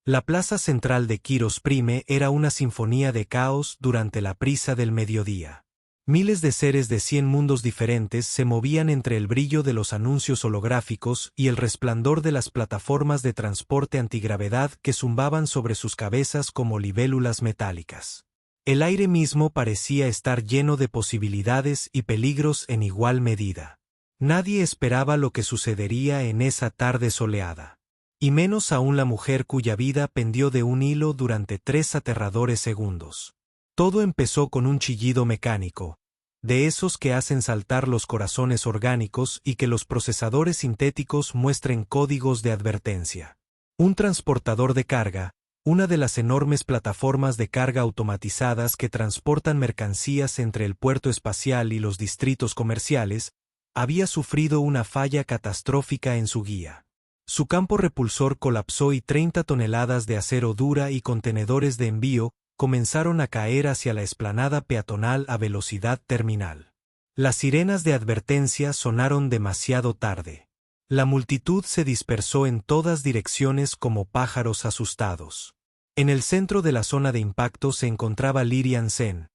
La plaza central de Quiros Prime era una sinfonía de caos durante la prisa del mediodía. Miles de seres de 100 mundos diferentes se movían entre el brillo de los anuncios holográficos y el resplandor de las plataformas de transporte antigravedad que zumbaban sobre sus cabezas como libélulas metálicas. El aire mismo parecía estar lleno de posibilidades y peligros en igual medida. Nadie esperaba lo que sucedería en esa tarde soleada. Y menos aún la mujer cuya vida pendió de un hilo durante 3 aterradores segundos. Todo empezó con un chillido mecánico, de esos que hacen saltar los corazones orgánicos y que los procesadores sintéticos muestren códigos de advertencia. Un transportador de carga, una de las enormes plataformas de carga automatizadas que transportan mercancías entre el puerto espacial y los distritos comerciales, había sufrido una falla catastrófica en su guía. Su campo repulsor colapsó y 30 toneladas de acero dura y contenedores de envío comenzaron a caer hacia la explanada peatonal a velocidad terminal. Las sirenas de advertencia sonaron demasiado tarde. La multitud se dispersó en todas direcciones como pájaros asustados. En el centro de la zona de impacto se encontraba Lirian Sen,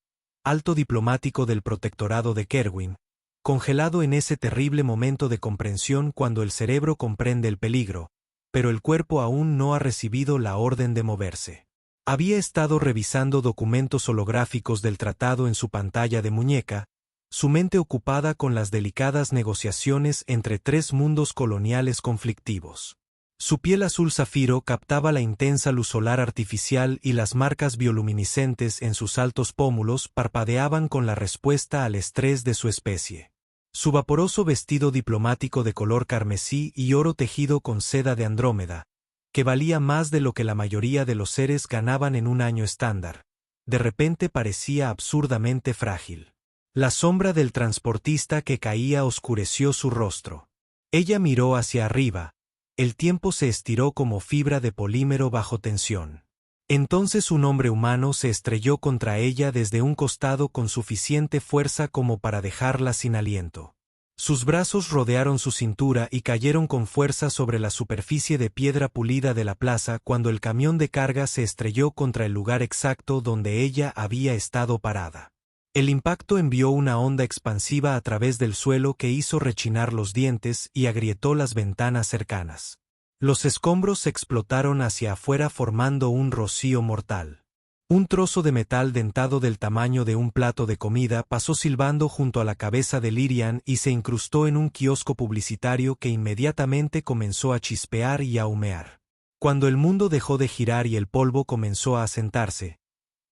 alto diplomático del protectorado de Kerwin, congelado en ese terrible momento de comprensión cuando el cerebro comprende el peligro, pero el cuerpo aún no ha recibido la orden de moverse. Había estado revisando documentos holográficos del tratado en su pantalla de muñeca, su mente ocupada con las delicadas negociaciones entre 3 mundos coloniales conflictivos. Su piel azul zafiro captaba la intensa luz solar artificial y las marcas bioluminiscentes en sus altos pómulos parpadeaban con la respuesta al estrés de su especie. Su vaporoso vestido diplomático de color carmesí y oro tejido con seda de Andrómeda, que valía más de lo que la mayoría de los seres ganaban en un año estándar, de repente parecía absurdamente frágil. La sombra del transportista que caía oscureció su rostro. Ella miró hacia arriba. El tiempo se estiró como fibra de polímero bajo tensión. Entonces un hombre humano se estrelló contra ella desde un costado con suficiente fuerza como para dejarla sin aliento. Sus brazos rodearon su cintura y cayeron con fuerza sobre la superficie de piedra pulida de la plaza cuando el camión de carga se estrelló contra el lugar exacto donde ella había estado parada. El impacto envió una onda expansiva a través del suelo que hizo rechinar los dientes y agrietó las ventanas cercanas. Los escombros explotaron hacia afuera formando un rocío mortal. Un trozo de metal dentado del tamaño de un plato de comida pasó silbando junto a la cabeza de Lirian y se incrustó en un kiosco publicitario que inmediatamente comenzó a chispear y a humear. Cuando el mundo dejó de girar y el polvo comenzó a asentarse,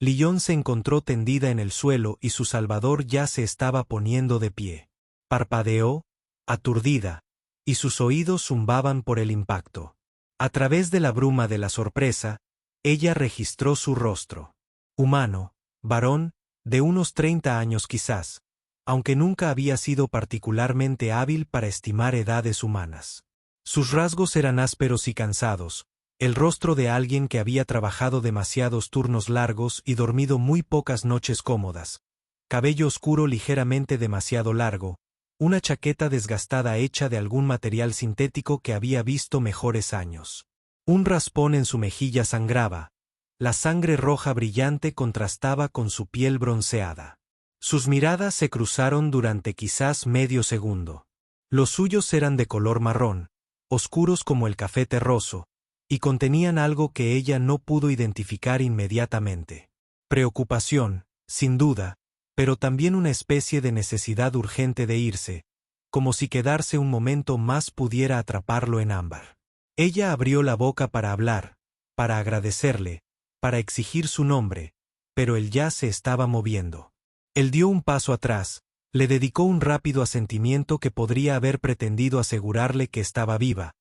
Lyon se encontró tendida en el suelo y su salvador ya se estaba poniendo de pie. Parpadeó, aturdida, y sus oídos zumbaban por el impacto. A través de la bruma de la sorpresa, ella registró su rostro. Humano, varón, de unos 30 años quizás, aunque nunca había sido particularmente hábil para estimar edades humanas. Sus rasgos eran ásperos y cansados, el rostro de alguien que había trabajado demasiados turnos largos y dormido muy pocas noches cómodas, cabello oscuro ligeramente demasiado largo, una chaqueta desgastada hecha de algún material sintético que había visto mejores años. Un raspón en su mejilla sangraba. La sangre roja brillante contrastaba con su piel bronceada. Sus miradas se cruzaron durante quizás medio segundo. Los suyos eran de color marrón, oscuros como el café terroso, y contenían algo que ella no pudo identificar inmediatamente. Preocupación, sin duda, pero también una especie de necesidad urgente de irse, como si quedarse un momento más pudiera atraparlo en ámbar. Ella abrió la boca para hablar, para agradecerle, para exigir su nombre, pero él ya se estaba moviendo. Él dio un paso atrás, le dedicó un rápido asentimiento que podría haber pretendido asegurarle que estaba viva,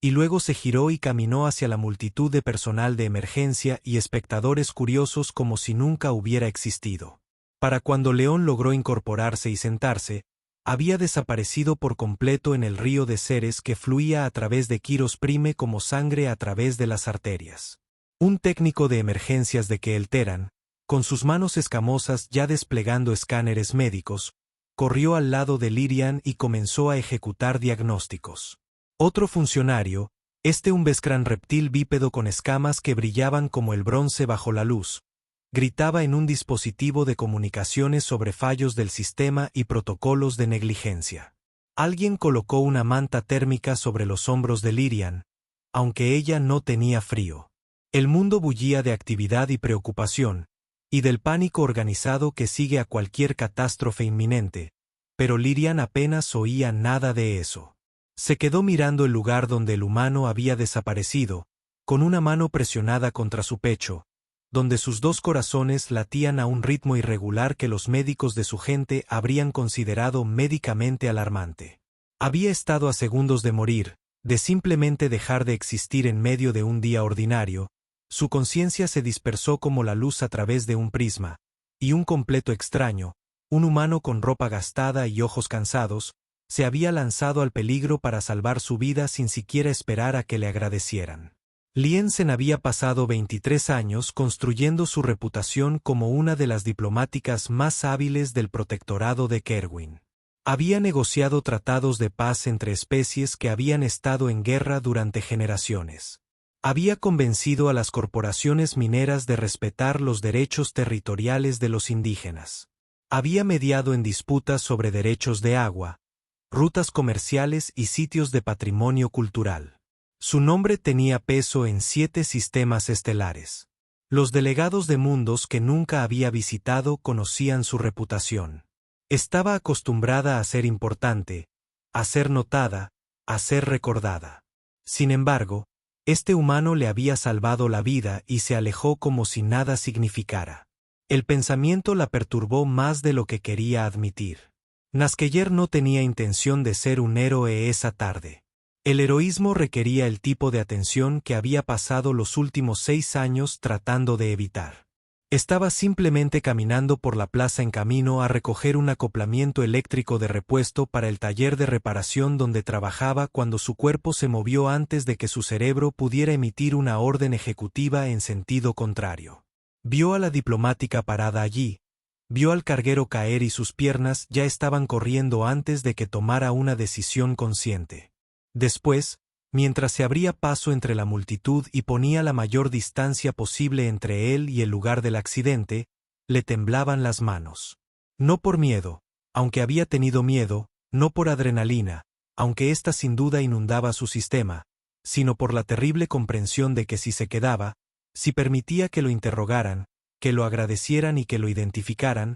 y luego se giró y caminó hacia la multitud de personal de emergencia y espectadores curiosos como si nunca hubiera existido. Para cuando León logró incorporarse y sentarse, había desaparecido por completo en el río de seres que fluía a través de Quiros Prime como sangre a través de las arterias. Un técnico de emergencias de Keelteran, con sus manos escamosas ya desplegando escáneres médicos, corrió al lado de Lirian y comenzó a ejecutar diagnósticos. Otro funcionario, Un vescran reptil bípedo con escamas que brillaban como el bronce bajo la luz, gritaba en un dispositivo de comunicaciones sobre fallos del sistema y protocolos de negligencia. Alguien colocó una manta térmica sobre los hombros de Lirian, aunque ella no tenía frío. El mundo bullía de actividad y preocupación, y del pánico organizado que sigue a cualquier catástrofe inminente, pero Lirian apenas oía nada de eso. Se quedó mirando el lugar donde el humano había desaparecido, con una mano presionada contra su pecho, donde sus dos corazones latían a un ritmo irregular que los médicos de su gente habrían considerado médicamente alarmante. Había estado a segundos de morir, de simplemente dejar de existir en medio de un día ordinario. Su conciencia se dispersó como la luz a través de un prisma, y un completo extraño, un humano con ropa gastada y ojos cansados, se había lanzado al peligro para salvar su vida sin siquiera esperar a que le agradecieran. Liensen había pasado 23 años construyendo su reputación como una de las diplomáticas más hábiles del protectorado de Kerwin. Había negociado tratados de paz entre especies que habían estado en guerra durante generaciones. Había convencido a las corporaciones mineras de respetar los derechos territoriales de los indígenas. Había mediado en disputas sobre derechos de agua, rutas comerciales y sitios de patrimonio cultural. Su nombre tenía peso en 7 sistemas estelares. Los delegados de mundos que nunca había visitado conocían su reputación. Estaba acostumbrada a ser importante, a ser notada, a ser recordada. Sin embargo, este humano le había salvado la vida y se alejó como si nada significara. El pensamiento la perturbó más de lo que quería admitir. Naskeyer no tenía intención de ser un héroe esa tarde. El heroísmo requería el tipo de atención que había pasado los últimos 6 años tratando de evitar. Estaba simplemente caminando por la plaza en camino a recoger un acoplamiento eléctrico de repuesto para el taller de reparación donde trabajaba cuando su cuerpo se movió antes de que su cerebro pudiera emitir una orden ejecutiva en sentido contrario. Vio a la diplomática parada allí. Vio al carguero caer y sus piernas ya estaban corriendo antes de que tomara una decisión consciente. Después, mientras se abría paso entre la multitud y ponía la mayor distancia posible entre él y el lugar del accidente, le temblaban las manos. No por miedo, aunque había tenido miedo, no por adrenalina, aunque ésta sin duda inundaba su sistema, sino por la terrible comprensión de que si se quedaba, si permitía que lo interrogaran, que lo agradecieran y que lo identificaran,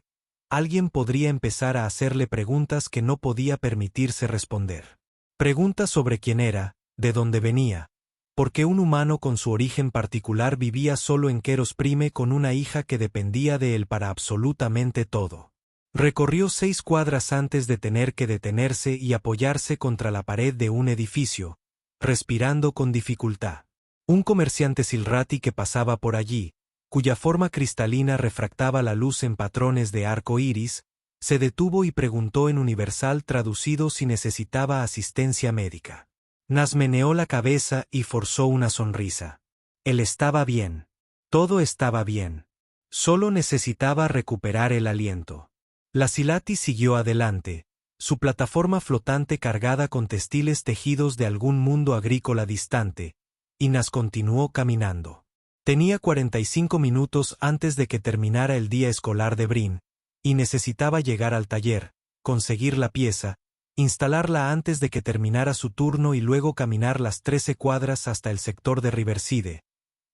alguien podría empezar a hacerle preguntas que no podía permitirse responder. Preguntas sobre quién era, de dónde venía, por qué un humano con su origen particular vivía solo en Keros Prime con una hija que dependía de él para absolutamente todo. Recorrió 6 cuadras antes de tener que detenerse y apoyarse contra la pared de un edificio, respirando con dificultad. Un comerciante Silrati que pasaba por allí, cuya forma cristalina refractaba la luz en patrones de arco iris, se detuvo y preguntó en universal traducido si necesitaba asistencia médica. Nas meneó la cabeza y forzó una sonrisa. Él estaba bien. Todo estaba bien. Solo necesitaba recuperar el aliento. La Silati siguió adelante, su plataforma flotante cargada con textiles tejidos de algún mundo agrícola distante, y Nas continuó caminando. Tenía 45 minutos antes de que terminara el día escolar de Brin, y necesitaba llegar al taller, conseguir la pieza, instalarla antes de que terminara su turno y luego caminar las 13 cuadras hasta el sector de Riverside,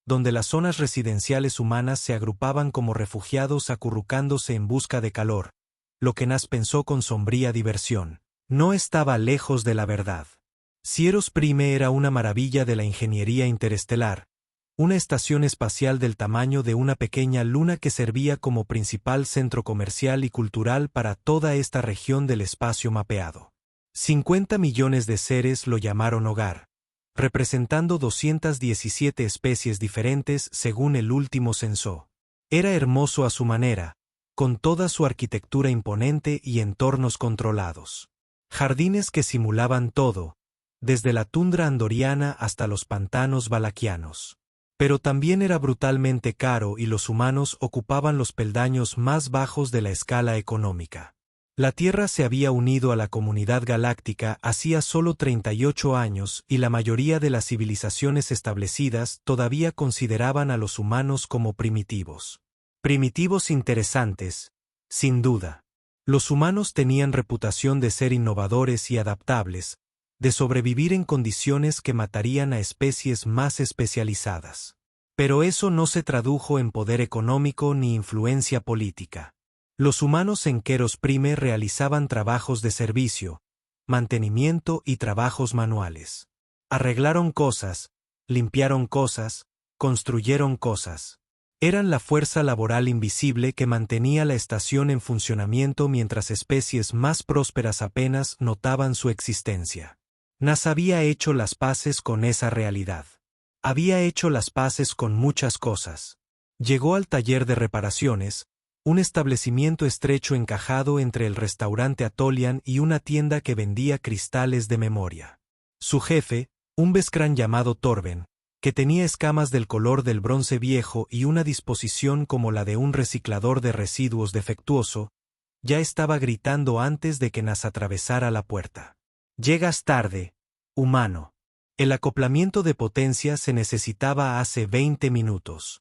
donde las zonas residenciales humanas se agrupaban como refugiados acurrucándose en busca de calor, lo que Nas pensó con sombría diversión. No estaba lejos de la verdad. Sieros Prime era una maravilla de la ingeniería interestelar, una estación espacial del tamaño de una pequeña luna que servía como principal centro comercial y cultural para toda esta región del espacio mapeado. 50 millones de seres lo llamaron hogar, representando 217 especies diferentes según el último censo. Era hermoso a su manera, con toda su arquitectura imponente y entornos controlados. Jardines que simulaban todo, desde la tundra andoriana hasta los pantanos valaquianos. Pero también era brutalmente caro y los humanos ocupaban los peldaños más bajos de la escala económica. La Tierra se había unido a la comunidad galáctica hacía solo 38 años y la mayoría de las civilizaciones establecidas todavía consideraban a los humanos como primitivos. Primitivos interesantes, sin duda. Los humanos tenían reputación de ser innovadores y adaptables, de sobrevivir en condiciones que matarían a especies más especializadas. Pero eso no se tradujo en poder económico ni influencia política. Los humanos en Keros Prime realizaban trabajos de servicio, mantenimiento y trabajos manuales. Arreglaron cosas, limpiaron cosas, construyeron cosas. Eran la fuerza laboral invisible que mantenía la estación en funcionamiento mientras especies más prósperas apenas notaban su existencia. Nas había hecho las paces con esa realidad. Había hecho las paces con muchas cosas. Llegó al taller de reparaciones, un establecimiento estrecho encajado entre el restaurante Atolian y una tienda que vendía cristales de memoria. Su jefe, un Beskran llamado Torben, que tenía escamas del color del bronce viejo y una disposición como la de un reciclador de residuos defectuoso, ya estaba gritando antes de que Nas atravesara la puerta. «Llegas tarde, humano. El acoplamiento de potencia se necesitaba hace 20 minutos».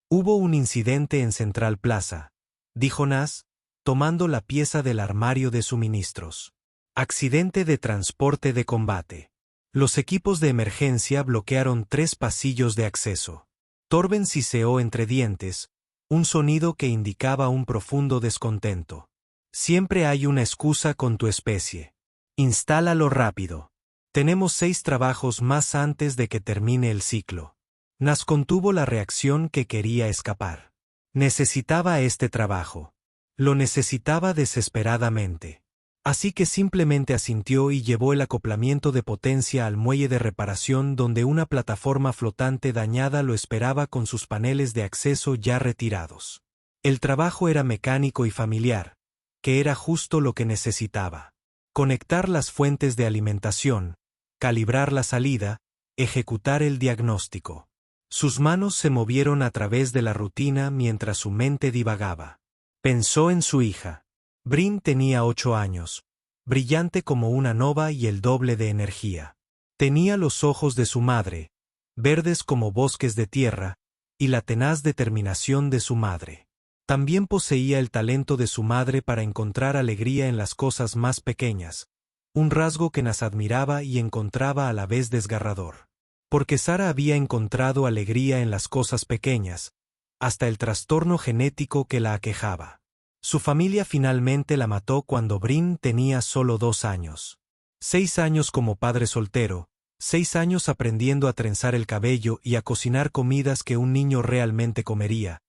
«Hubo un incidente en Central Plaza», dijo Nas, tomando la pieza del armario de suministros. «Accidente de transporte de combate». Los equipos de emergencia bloquearon 3 pasillos de acceso. Torben siseó entre dientes, un sonido que indicaba un profundo descontento. «Siempre hay una excusa con tu especie. Instálalo rápido. Tenemos 6 trabajos más antes de que termine el ciclo». Nas contuvo la reacción que quería escapar. Necesitaba este trabajo. Lo necesitaba desesperadamente. Así que simplemente asintió y llevó el acoplamiento de potencia al muelle de reparación donde una plataforma flotante dañada lo esperaba con sus paneles de acceso ya retirados. El trabajo era mecánico y familiar, que era justo lo que necesitaba. Conectar las fuentes de alimentación, calibrar la salida, ejecutar el diagnóstico. Sus manos se movieron a través de la rutina mientras su mente divagaba. Pensó en su hija. Brin tenía 8 años, brillante como una nova y el doble de energía. Tenía los ojos de su madre, verdes como bosques de tierra, y la tenaz determinación de su madre. También poseía el talento de su madre para encontrar alegría en las cosas más pequeñas, un rasgo que Nas admiraba y encontraba a la vez desgarrador. Porque Sara había encontrado alegría en las cosas pequeñas, hasta el trastorno genético que la aquejaba. Su familia finalmente la mató cuando Brin tenía solo 2 años. 6 años como padre soltero, 6 años aprendiendo a trenzar el cabello y a cocinar comidas que un niño realmente comería,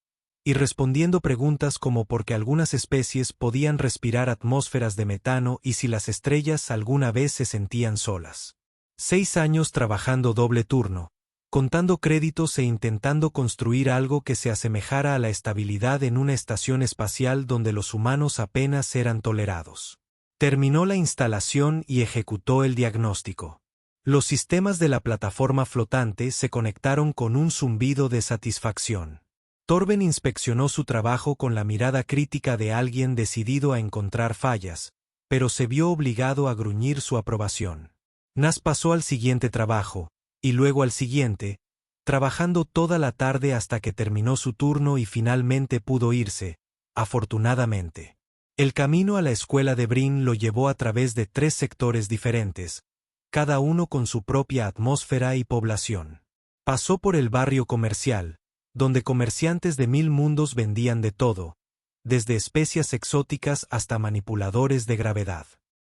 y respondiendo preguntas como por qué algunas especies podían respirar atmósferas de metano y si las estrellas alguna vez se sentían solas. 6 años trabajando doble turno, contando créditos e intentando construir algo que se asemejara a la estabilidad en una estación espacial donde los humanos apenas eran tolerados. Terminó la instalación y ejecutó el diagnóstico. Los sistemas de la plataforma flotante se conectaron con un zumbido de satisfacción. Torben inspeccionó su trabajo con la mirada crítica de alguien decidido a encontrar fallas, pero se vio obligado a gruñir su aprobación. Nas pasó al siguiente trabajo, y luego al siguiente, trabajando toda la tarde hasta que terminó su turno y finalmente pudo irse, afortunadamente. El camino a la escuela de Brin lo llevó a través de 3 sectores diferentes, cada uno con su propia atmósfera y población. Pasó por el barrio comercial, donde comerciantes de 1000 mundos vendían de todo, desde especias exóticas hasta manipuladores de gravedad.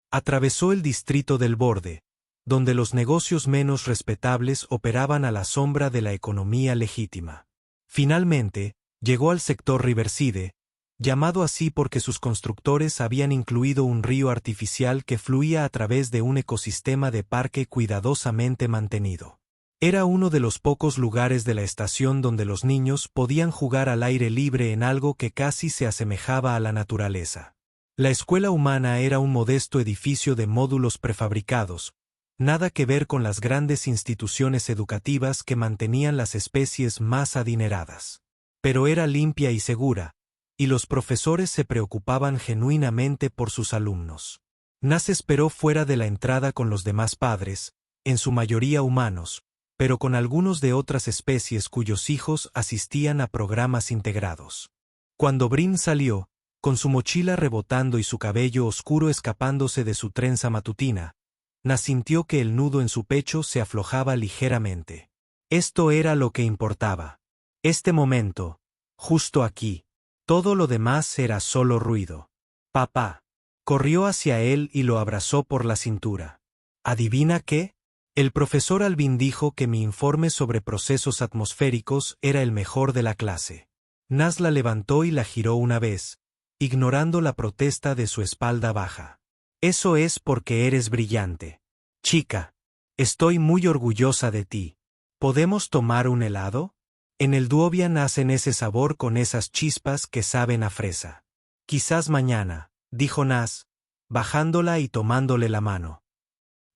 Atravesó el distrito del borde, donde los negocios menos respetables operaban a la sombra de la economía legítima. Finalmente, llegó al sector Riverside, llamado así porque sus constructores habían incluido un río artificial que fluía a través de un ecosistema de parque cuidadosamente mantenido. Era uno de los pocos lugares de la estación donde los niños podían jugar al aire libre en algo que casi se asemejaba a la naturaleza. La escuela humana era un modesto edificio de módulos prefabricados, nada que ver con las grandes instituciones educativas que mantenían las especies más adineradas. Pero era limpia y segura, y los profesores se preocupaban genuinamente por sus alumnos. Nas esperó fuera de la entrada con los demás padres, en su mayoría humanos, pero con algunos de otras especies cuyos hijos asistían a programas integrados. Cuando Brin salió, con su mochila rebotando y su cabello oscuro escapándose de su trenza matutina, Nas sintió que el nudo en su pecho se aflojaba ligeramente. Esto era lo que importaba. Este momento, justo aquí. Todo lo demás era solo ruido. Papá. Corrió hacia él y lo abrazó por la cintura. ¿Adivina qué? El profesor Alvin dijo que mi informe sobre procesos atmosféricos era el mejor de la clase. Nas la levantó y la giró una vez, ignorando la protesta de su espalda baja. Eso es porque eres brillante. Chica, estoy muy orgullosa de ti. ¿Podemos tomar un helado? En el Duobian hacen ese sabor con esas chispas que saben a fresa. Quizás mañana, dijo Nas, bajándola y tomándole la mano.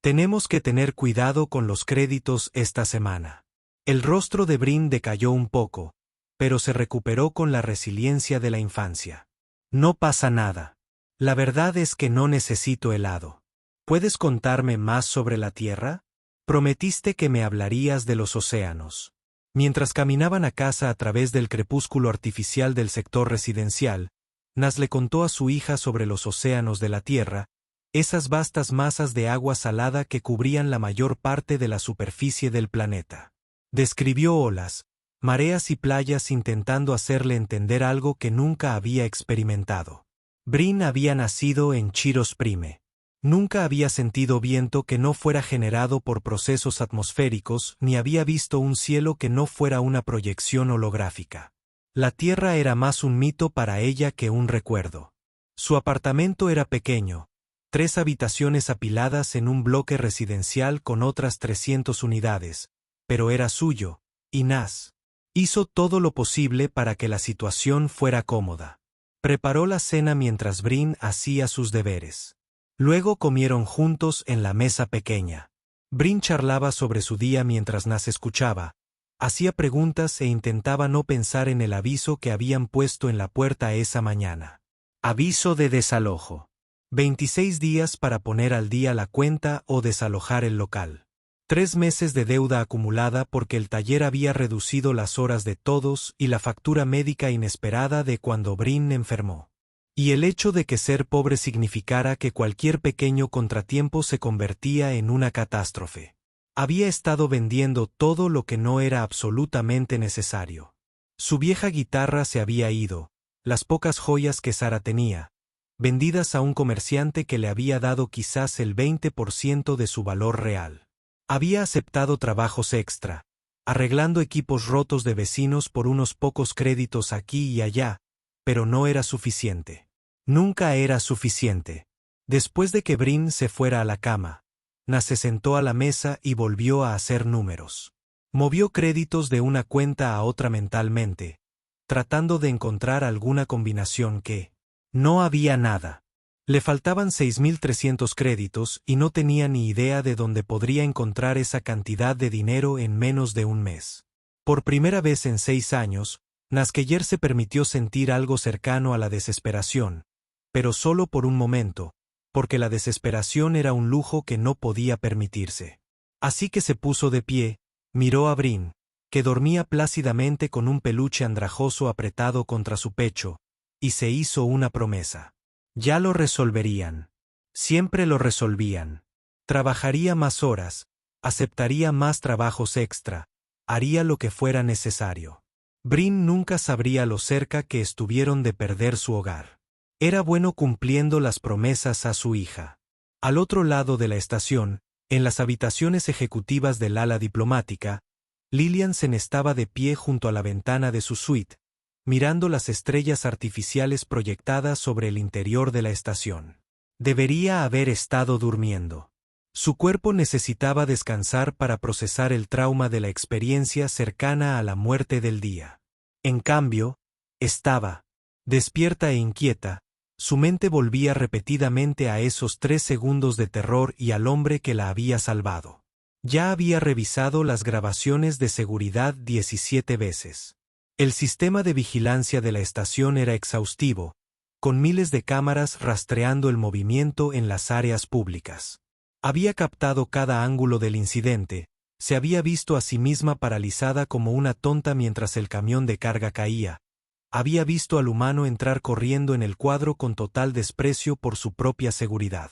Tenemos que tener cuidado con los créditos esta semana. El rostro de Brin decayó un poco, pero se recuperó con la resiliencia de la infancia. No pasa nada. La verdad es que no necesito helado. ¿Puedes contarme más sobre la Tierra? Prometiste que me hablarías de los océanos. Mientras caminaban a casa a través del crepúsculo artificial del sector residencial, Nas le contó a su hija sobre los océanos de la Tierra, esas vastas masas de agua salada que cubrían la mayor parte de la superficie del planeta. Describió olas, mareas y playas intentando hacerle entender algo que nunca había experimentado. Brin había nacido en Chiros Prime. Nunca había sentido viento que no fuera generado por procesos atmosféricos ni había visto un cielo que no fuera una proyección holográfica. La Tierra era más un mito para ella que un recuerdo. Su apartamento era pequeño, 3 habitaciones apiladas en un bloque residencial con otras 300 unidades, pero era suyo, y Nas hizo todo lo posible para que la situación fuera cómoda. Preparó la cena mientras Brin hacía sus deberes. Luego comieron juntos en la mesa pequeña. Brin charlaba sobre su día mientras Nas escuchaba, hacía preguntas e intentaba no pensar en el aviso que habían puesto en la puerta esa mañana. Aviso de desalojo. 26 días para poner al día la cuenta o desalojar el local. 3 meses de deuda acumulada porque el taller había reducido las horas de todos y la factura médica inesperada de cuando Brin enfermó. Y el hecho de que ser pobre significara que cualquier pequeño contratiempo se convertía en una catástrofe. Había estado vendiendo todo lo que no era absolutamente necesario. Su vieja guitarra se había ido, las pocas joyas que Sara tenía, vendidas a un comerciante que le había dado quizás el 20% de su valor real. Había aceptado trabajos extra, arreglando equipos rotos de vecinos por unos pocos créditos aquí y allá, pero no era suficiente. Nunca era suficiente. Después de que Brin se fuera a la cama, Nas se sentó a la mesa y volvió a hacer números. Movió créditos de una cuenta a otra mentalmente, tratando de encontrar alguna combinación que... No había nada. Le faltaban 6.300 créditos y no tenía ni idea de dónde podría encontrar esa cantidad de dinero en menos de un mes. Por primera vez en 6 años, Naskeyer se permitió sentir algo cercano a la desesperación, pero solo por un momento, porque la desesperación era un lujo que no podía permitirse. Así que se puso de pie, miró a Brin, que dormía plácidamente con un peluche andrajoso apretado contra su pecho, y se hizo una promesa. Ya lo resolverían. Siempre lo resolvían. Trabajaría más horas, aceptaría más trabajos extra, haría lo que fuera necesario. Brin nunca sabría lo cerca que estuvieron de perder su hogar. Era bueno cumpliendo las promesas a su hija. Al otro lado de la estación, en las habitaciones ejecutivas del ala diplomática, Liliansen estaba de pie junto a la ventana de su suite, mirando las estrellas artificiales proyectadas sobre el interior de la estación. Debería haber estado durmiendo. Su cuerpo necesitaba descansar para procesar el trauma de la experiencia cercana a la muerte del día. En cambio, estaba despierta e inquieta, su mente volvía repetidamente a esos 3 segundos de terror y al hombre que la había salvado. Ya había revisado las grabaciones de seguridad 17 veces. El sistema de vigilancia de la estación era exhaustivo, con miles de cámaras rastreando el movimiento en las áreas públicas. Había captado cada ángulo del incidente, se había visto a sí misma paralizada como una tonta mientras el camión de carga caía. Había visto al humano entrar corriendo en el cuadro con total desprecio por su propia seguridad.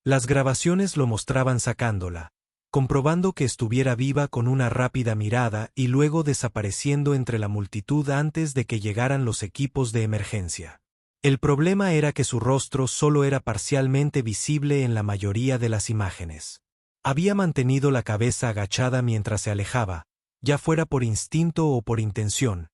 Las grabaciones lo mostraban sacándola, comprobando que estuviera viva con una rápida mirada y luego desapareciendo entre la multitud antes de que llegaran los equipos de emergencia. El problema era que su rostro solo era parcialmente visible en la mayoría de las imágenes. Había mantenido la cabeza agachada mientras se alejaba, ya fuera por instinto o por intención,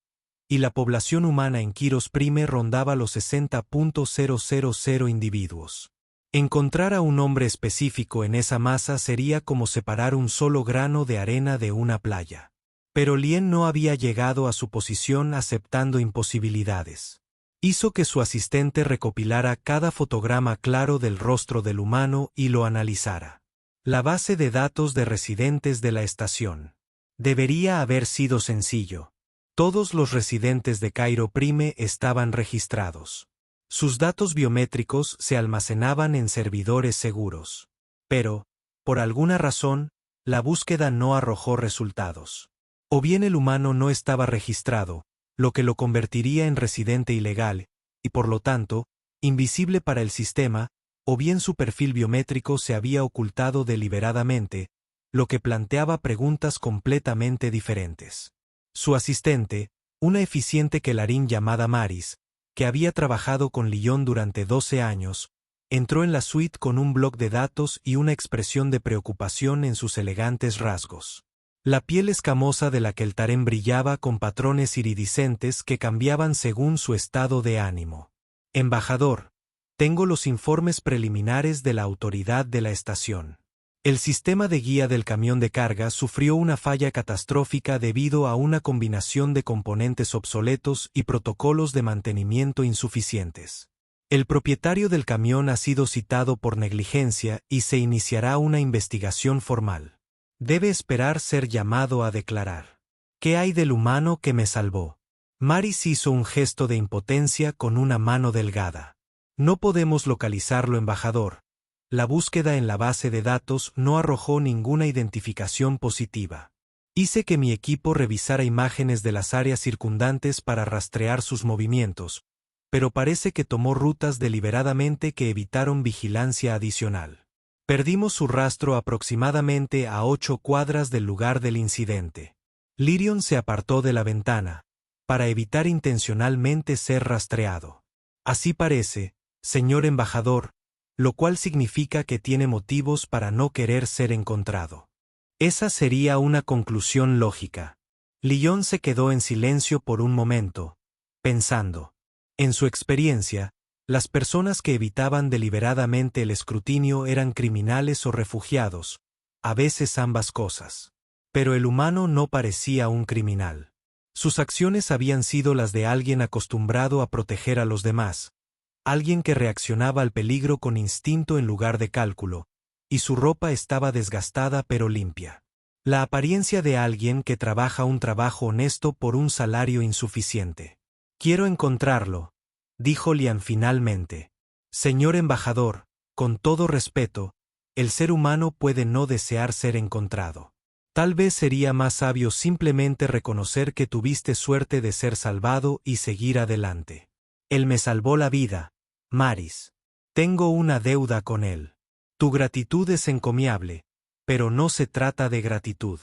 y la población humana en Quiros Prime rondaba los 60.000 individuos. Encontrar a un hombre específico en esa masa sería como separar un solo grano de arena de una playa. Pero Lien no había llegado a su posición aceptando imposibilidades. Hizo que su asistente recopilara cada fotograma claro del rostro del humano y lo analizara. La base de datos de residentes de la estación. Debería haber sido sencillo. Todos los residentes de Cairo Prime estaban registrados. Sus datos biométricos se almacenaban en servidores seguros. Pero, por alguna razón, la búsqueda no arrojó resultados. O bien el humano no estaba registrado, lo que lo convertiría en residente ilegal, y por lo tanto, invisible para el sistema, o bien su perfil biométrico se había ocultado deliberadamente, lo que planteaba preguntas completamente diferentes. Su asistente, una eficiente Kelarín llamada Maris, que había trabajado con Lyon durante 12 años, entró en la suite con un bloc de datos y una expresión de preocupación en sus elegantes rasgos. La piel escamosa de la Keltaren brillaba con patrones iridiscentes que cambiaban según su estado de ánimo. Embajador, tengo los informes preliminares de la autoridad de la estación. El sistema de guía del camión de carga sufrió una falla catastrófica debido a una combinación de componentes obsoletos y protocolos de mantenimiento insuficientes. El propietario del camión ha sido citado por negligencia y se iniciará una investigación formal. Debe esperar ser llamado a declarar. ¿Qué hay del humano que me salvó? Maris hizo un gesto de impotencia con una mano delgada. No podemos localizarlo, embajador. La búsqueda en la base de datos no arrojó ninguna identificación positiva. Hice que mi equipo revisara imágenes de las áreas circundantes para rastrear sus movimientos, pero parece que tomó rutas deliberadamente que evitaron vigilancia adicional. Perdimos su rastro aproximadamente a 8 cuadras del lugar del incidente. Lirion se apartó de la ventana, para evitar intencionalmente ser rastreado. Así parece, señor embajador, lo cual significa que tiene motivos para no querer ser encontrado. Esa sería una conclusión lógica. Lyon se quedó en silencio por un momento, pensando. En su experiencia, las personas que evitaban deliberadamente el escrutinio eran criminales o refugiados, a veces ambas cosas. Pero el humano no parecía un criminal. Sus acciones habían sido las de alguien acostumbrado a proteger a los demás, alguien que reaccionaba al peligro con instinto en lugar de cálculo, y su ropa estaba desgastada pero limpia. La apariencia de alguien que trabaja un trabajo honesto por un salario insuficiente. Quiero encontrarlo, dijo Lian finalmente. Señor embajador, con todo respeto, el ser humano puede no desear ser encontrado. Tal vez sería más sabio simplemente reconocer que tuviste suerte de ser salvado y seguir adelante. Él me salvó la vida, Maris. Tengo una deuda con él. Tu gratitud es encomiable, pero no se trata de gratitud.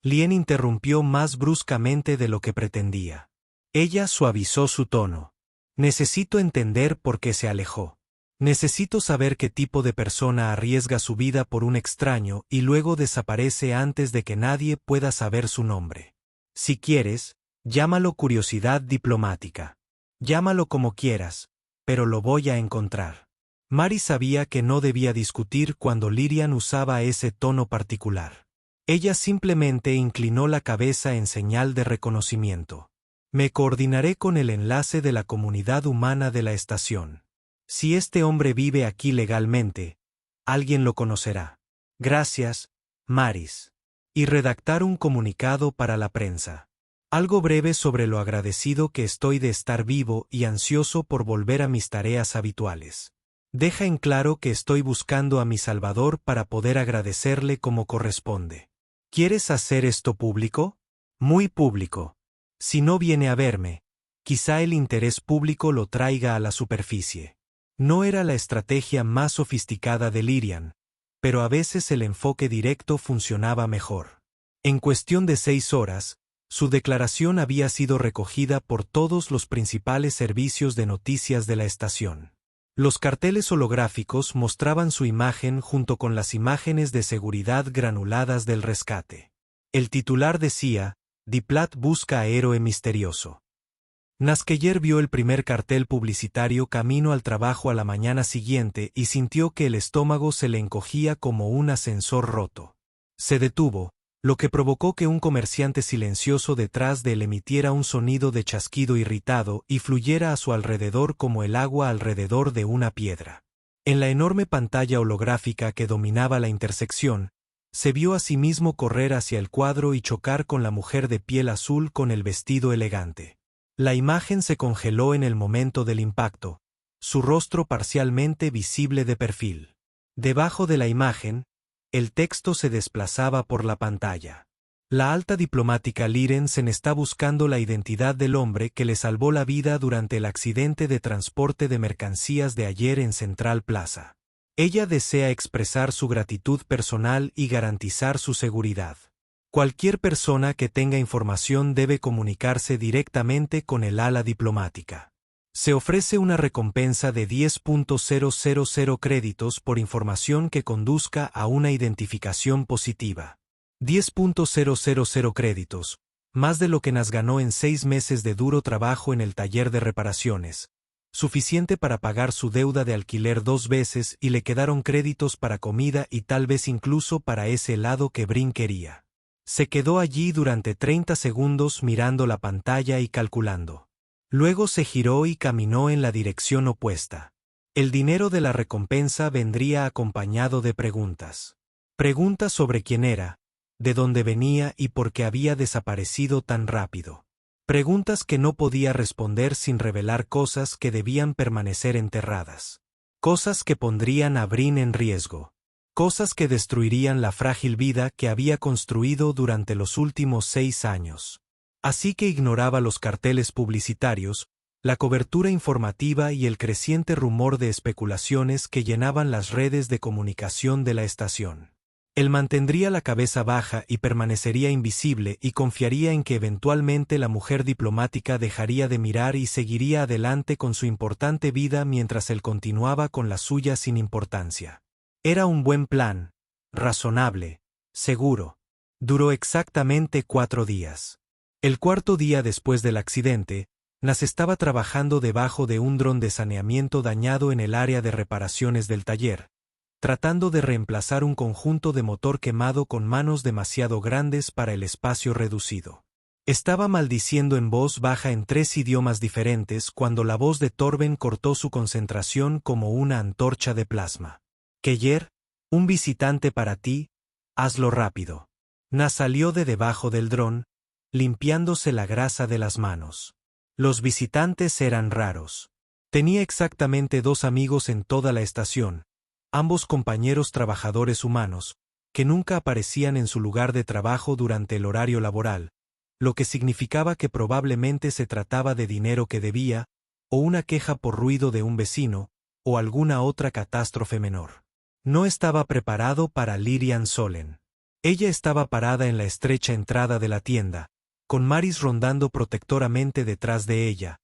Lien interrumpió más bruscamente de lo que pretendía. Ella suavizó su tono. Necesito entender por qué se alejó. Necesito saber qué tipo de persona arriesga su vida por un extraño y luego desaparece antes de que nadie pueda saber su nombre. Si quieres, llámalo curiosidad diplomática. Llámalo como quieras, pero lo voy a encontrar. Mari sabía que no debía discutir cuando Lirian usaba ese tono particular. Ella simplemente inclinó la cabeza en señal de reconocimiento. Me coordinaré con el enlace de la comunidad humana de la estación. Si este hombre vive aquí legalmente, alguien lo conocerá. Gracias, Maris. Y redactar un comunicado para la prensa. Algo breve sobre lo agradecido que estoy de estar vivo y ansioso por volver a mis tareas habituales. Deja en claro que estoy buscando a mi Salvador para poder agradecerle como corresponde. ¿Quieres hacer esto público? Muy público. Si no viene a verme, quizá el interés público lo traiga a la superficie. No era la estrategia más sofisticada de Lyrian, pero a veces el enfoque directo funcionaba mejor. En cuestión de 6 horas, su declaración había sido recogida por todos los principales servicios de noticias de la estación. Los carteles holográficos mostraban su imagen junto con las imágenes de seguridad granuladas del rescate. El titular decía, Diplat busca a héroe misterioso. Naskeyer vio el primer cartel publicitario camino al trabajo a la mañana siguiente y sintió que el estómago se le encogía como un ascensor roto. Se detuvo, lo que provocó que un comerciante silencioso detrás de él emitiera un sonido de chasquido irritado y fluyera a su alrededor como el agua alrededor de una piedra. En la enorme pantalla holográfica que dominaba la intersección, se vio a sí mismo correr hacia el cuadro y chocar con la mujer de piel azul con el vestido elegante. La imagen se congeló en el momento del impacto, su rostro parcialmente visible de perfil. Debajo de la imagen, el texto se desplazaba por la pantalla. La alta diplomática Lirensen está buscando la identidad del hombre que le salvó la vida durante el accidente de transporte de mercancías de ayer en Central Plaza. Ella desea expresar su gratitud personal y garantizar su seguridad. Cualquier persona que tenga información debe comunicarse directamente con el ala diplomática. Se ofrece una recompensa de 10.000 créditos por información que conduzca a una identificación positiva. 10.000 créditos, más de lo que Nas ganó en 6 meses de duro trabajo en el taller de reparaciones, suficiente para pagar su deuda de alquiler 2 veces y le quedaron créditos para comida y tal vez incluso para ese helado que Brin quería. Se quedó allí durante 30 segundos mirando la pantalla y calculando. Luego se giró y caminó en la dirección opuesta. El dinero de la recompensa vendría acompañado de preguntas. Preguntas sobre quién era, de dónde venía y por qué había desaparecido tan rápido. Preguntas que no podía responder sin revelar cosas que debían permanecer enterradas. Cosas que pondrían a Brin en riesgo. Cosas que destruirían la frágil vida que había construido durante los últimos 6 años. Así que ignoraba los carteles publicitarios, la cobertura informativa y el creciente rumor de especulaciones que llenaban las redes de comunicación de la estación. Él mantendría la cabeza baja y permanecería invisible y confiaría en que eventualmente la mujer diplomática dejaría de mirar y seguiría adelante con su importante vida mientras él continuaba con la suya sin importancia. Era un buen plan, razonable, seguro. Duró exactamente 4 días. El cuarto día después del accidente, Nas estaba trabajando debajo de un dron de saneamiento dañado en el área de reparaciones del taller, tratando de reemplazar un conjunto de motor quemado con manos demasiado grandes para el espacio reducido. Estaba maldiciendo en voz baja en 3 idiomas diferentes cuando la voz de Torben cortó su concentración como una antorcha de plasma. Keller, un visitante para ti, hazlo rápido. Nas salió de debajo del dron, limpiándose la grasa de las manos. Los visitantes eran raros. Tenía exactamente 2 amigos en toda la estación, ambos compañeros trabajadores humanos, que nunca aparecían en su lugar de trabajo durante el horario laboral, lo que significaba que probablemente se trataba de dinero que debía, o una queja por ruido de un vecino, o alguna otra catástrofe menor. No estaba preparado para Lyrian Solen. Ella estaba parada en la estrecha entrada de la tienda, con Maris rondando protectoramente detrás de ella,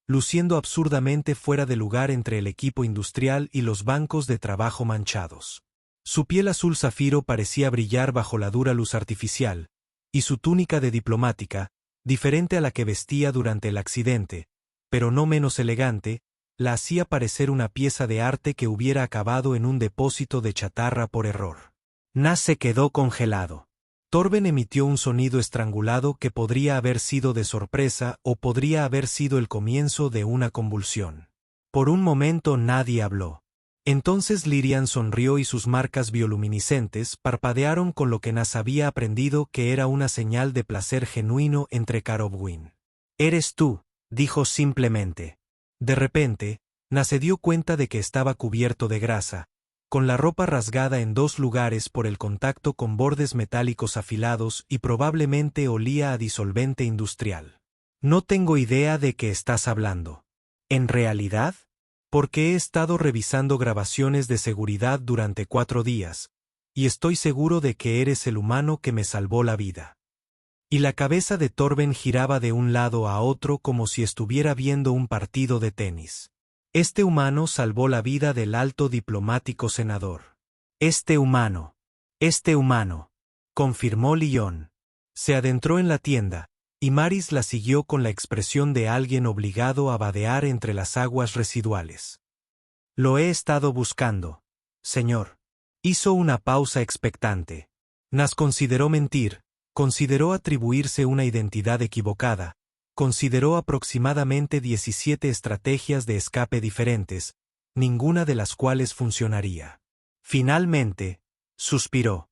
luciendo absurdamente fuera de lugar entre el equipo industrial y los bancos de trabajo manchados. Su piel azul zafiro parecía brillar bajo la dura luz artificial, y su túnica de diplomática, diferente a la que vestía durante el accidente, pero no menos elegante, la hacía parecer una pieza de arte que hubiera acabado en un depósito de chatarra por error. Nas se quedó congelado. Torben emitió un sonido estrangulado que podría haber sido de sorpresa o podría haber sido el comienzo de una convulsión. Por un momento nadie habló. Entonces Lirian sonrió y sus marcas bioluminiscentes parpadearon con lo que Nas había aprendido que era una señal de placer genuino entre Carobwin. «Eres tú», dijo simplemente. De repente, Nas se dio cuenta de que estaba cubierto de grasa, con la ropa rasgada en dos lugares por el contacto con bordes metálicos afilados y probablemente olía a disolvente industrial. «No tengo idea de qué estás hablando». «¿En realidad?» «Porque he estado revisando grabaciones de seguridad durante 4 días, y estoy seguro de que eres el humano que me salvó la vida». Y la cabeza de Torben giraba de un lado a otro como si estuviera viendo un partido de tenis. «Este humano salvó la vida del alto diplomático senador». Este humano», confirmó Lyon. Se adentró en la tienda, y Maris la siguió con la expresión de alguien obligado a vadear entre las aguas residuales. «Lo he estado buscando, señor». Hizo una pausa expectante. Nas consideró mentir, consideró atribuirse una identidad equivocada, consideró aproximadamente 17 estrategias de escape diferentes, ninguna de las cuales funcionaría. Finalmente, suspiró.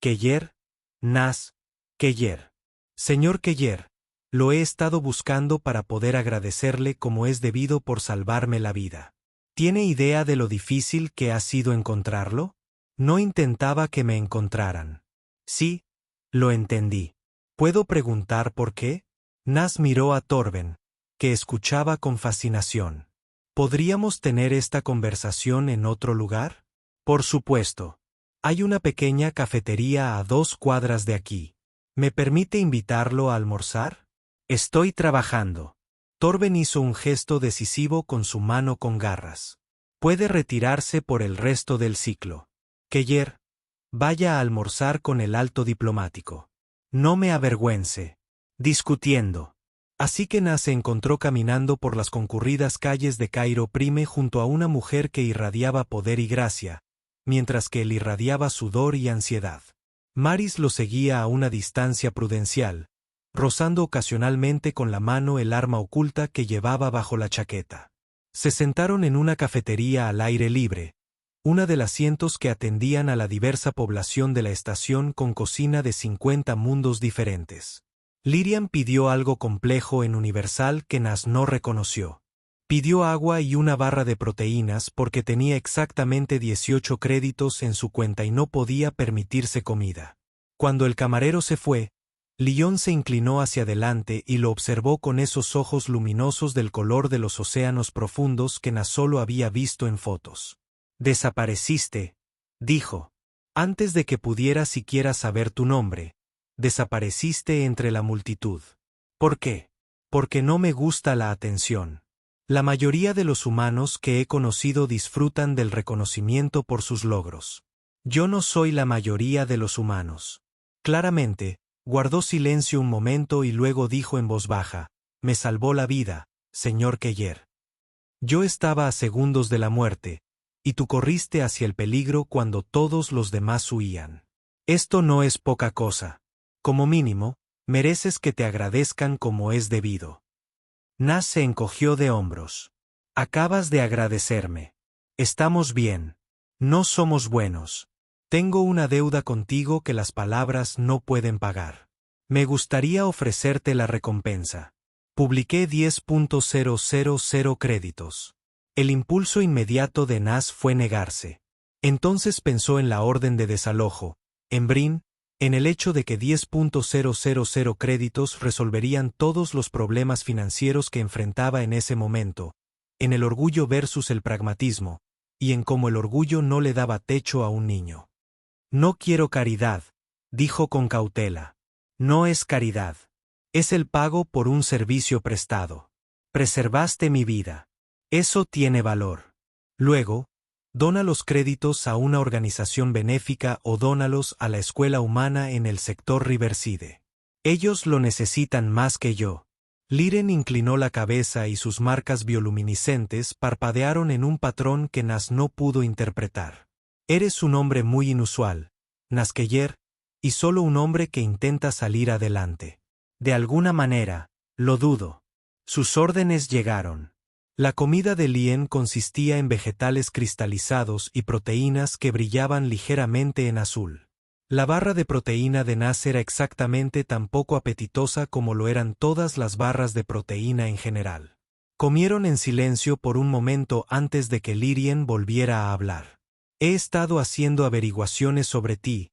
«Keller, Nas, Keller. Señor Keller, lo he estado buscando para poder agradecerle como es debido por salvarme la vida. ¿Tiene idea de lo difícil que ha sido encontrarlo? No intentaba que me encontraran». «Sí, lo entendí. ¿Puedo preguntar por qué?» Nas miró a Torben, que escuchaba con fascinación. «¿Podríamos tener esta conversación en otro lugar?» «Por supuesto. Hay una pequeña cafetería a 2 cuadras de aquí. ¿Me permite invitarlo a almorzar?» «Estoy trabajando». Torben hizo un gesto decisivo con su mano con garras. «Puede retirarse por el resto del ciclo. Keller, vaya a almorzar con el alto diplomático. No me avergüence. Discutiendo». Así que Nas se encontró caminando por las concurridas calles de Cairo Prime junto a una mujer que irradiaba poder y gracia, mientras que él irradiaba sudor y ansiedad. Maris lo seguía a una distancia prudencial, rozando ocasionalmente con la mano el arma oculta que llevaba bajo la chaqueta. Se sentaron en una cafetería al aire libre, una de las cientos que atendían a la diversa población de la estación con cocina de 50 mundos diferentes. Lirian pidió algo complejo en universal que Nas no reconoció. Pidió agua y una barra de proteínas porque tenía exactamente 18 créditos en su cuenta y no podía permitirse comida. Cuando el camarero se fue, Lyon se inclinó hacia adelante y lo observó con esos ojos luminosos del color de los océanos profundos que Nas solo había visto en fotos. «Desapareciste», dijo. «Antes de que pudiera siquiera saber tu nombre. Desapareciste entre la multitud». «¿Por qué?» «Porque no me gusta la atención. La mayoría de los humanos que he conocido disfrutan del reconocimiento por sus logros. Yo no soy la mayoría de los humanos». Claramente, guardó silencio un momento y luego dijo en voz baja: «Me salvó la vida, señor Keller. Yo estaba a segundos de la muerte, y tú corriste hacia el peligro cuando todos los demás huían. Esto no es poca cosa. Como mínimo, mereces que te agradezcan como es debido». Nas se encogió de hombros. «Acabas de agradecerme. Estamos bien. No somos buenos. Tengo una deuda contigo que las palabras no pueden pagar. Me gustaría ofrecerte la recompensa. Publiqué 10.000 créditos». El impulso inmediato de Nas fue negarse. Entonces pensó en la orden de desalojo, en Brin, en el hecho de que 10.000 créditos resolverían todos los problemas financieros que enfrentaba en ese momento, en el orgullo versus el pragmatismo, y en cómo el orgullo no le daba techo a un niño. «No quiero caridad», dijo con cautela. «No es caridad. Es el pago por un servicio prestado. Preservaste mi vida. Eso tiene valor. Luego, dona los créditos a una organización benéfica o dónalos a la escuela humana en el sector Riverside. Ellos lo necesitan más que yo». Liren inclinó la cabeza y sus marcas bioluminiscentes parpadearon en un patrón que Nas no pudo interpretar. «Eres un hombre muy inusual, Nas Keller, y solo un hombre que intenta salir adelante. De alguna manera, lo dudo». Sus órdenes llegaron. La comida de Lien consistía en vegetales cristalizados y proteínas que brillaban ligeramente en azul. La barra de proteína de Nas era exactamente tan poco apetitosa como lo eran todas las barras de proteína en general. Comieron en silencio por un momento antes de que Lirien volviera a hablar. He estado haciendo averiguaciones sobre ti,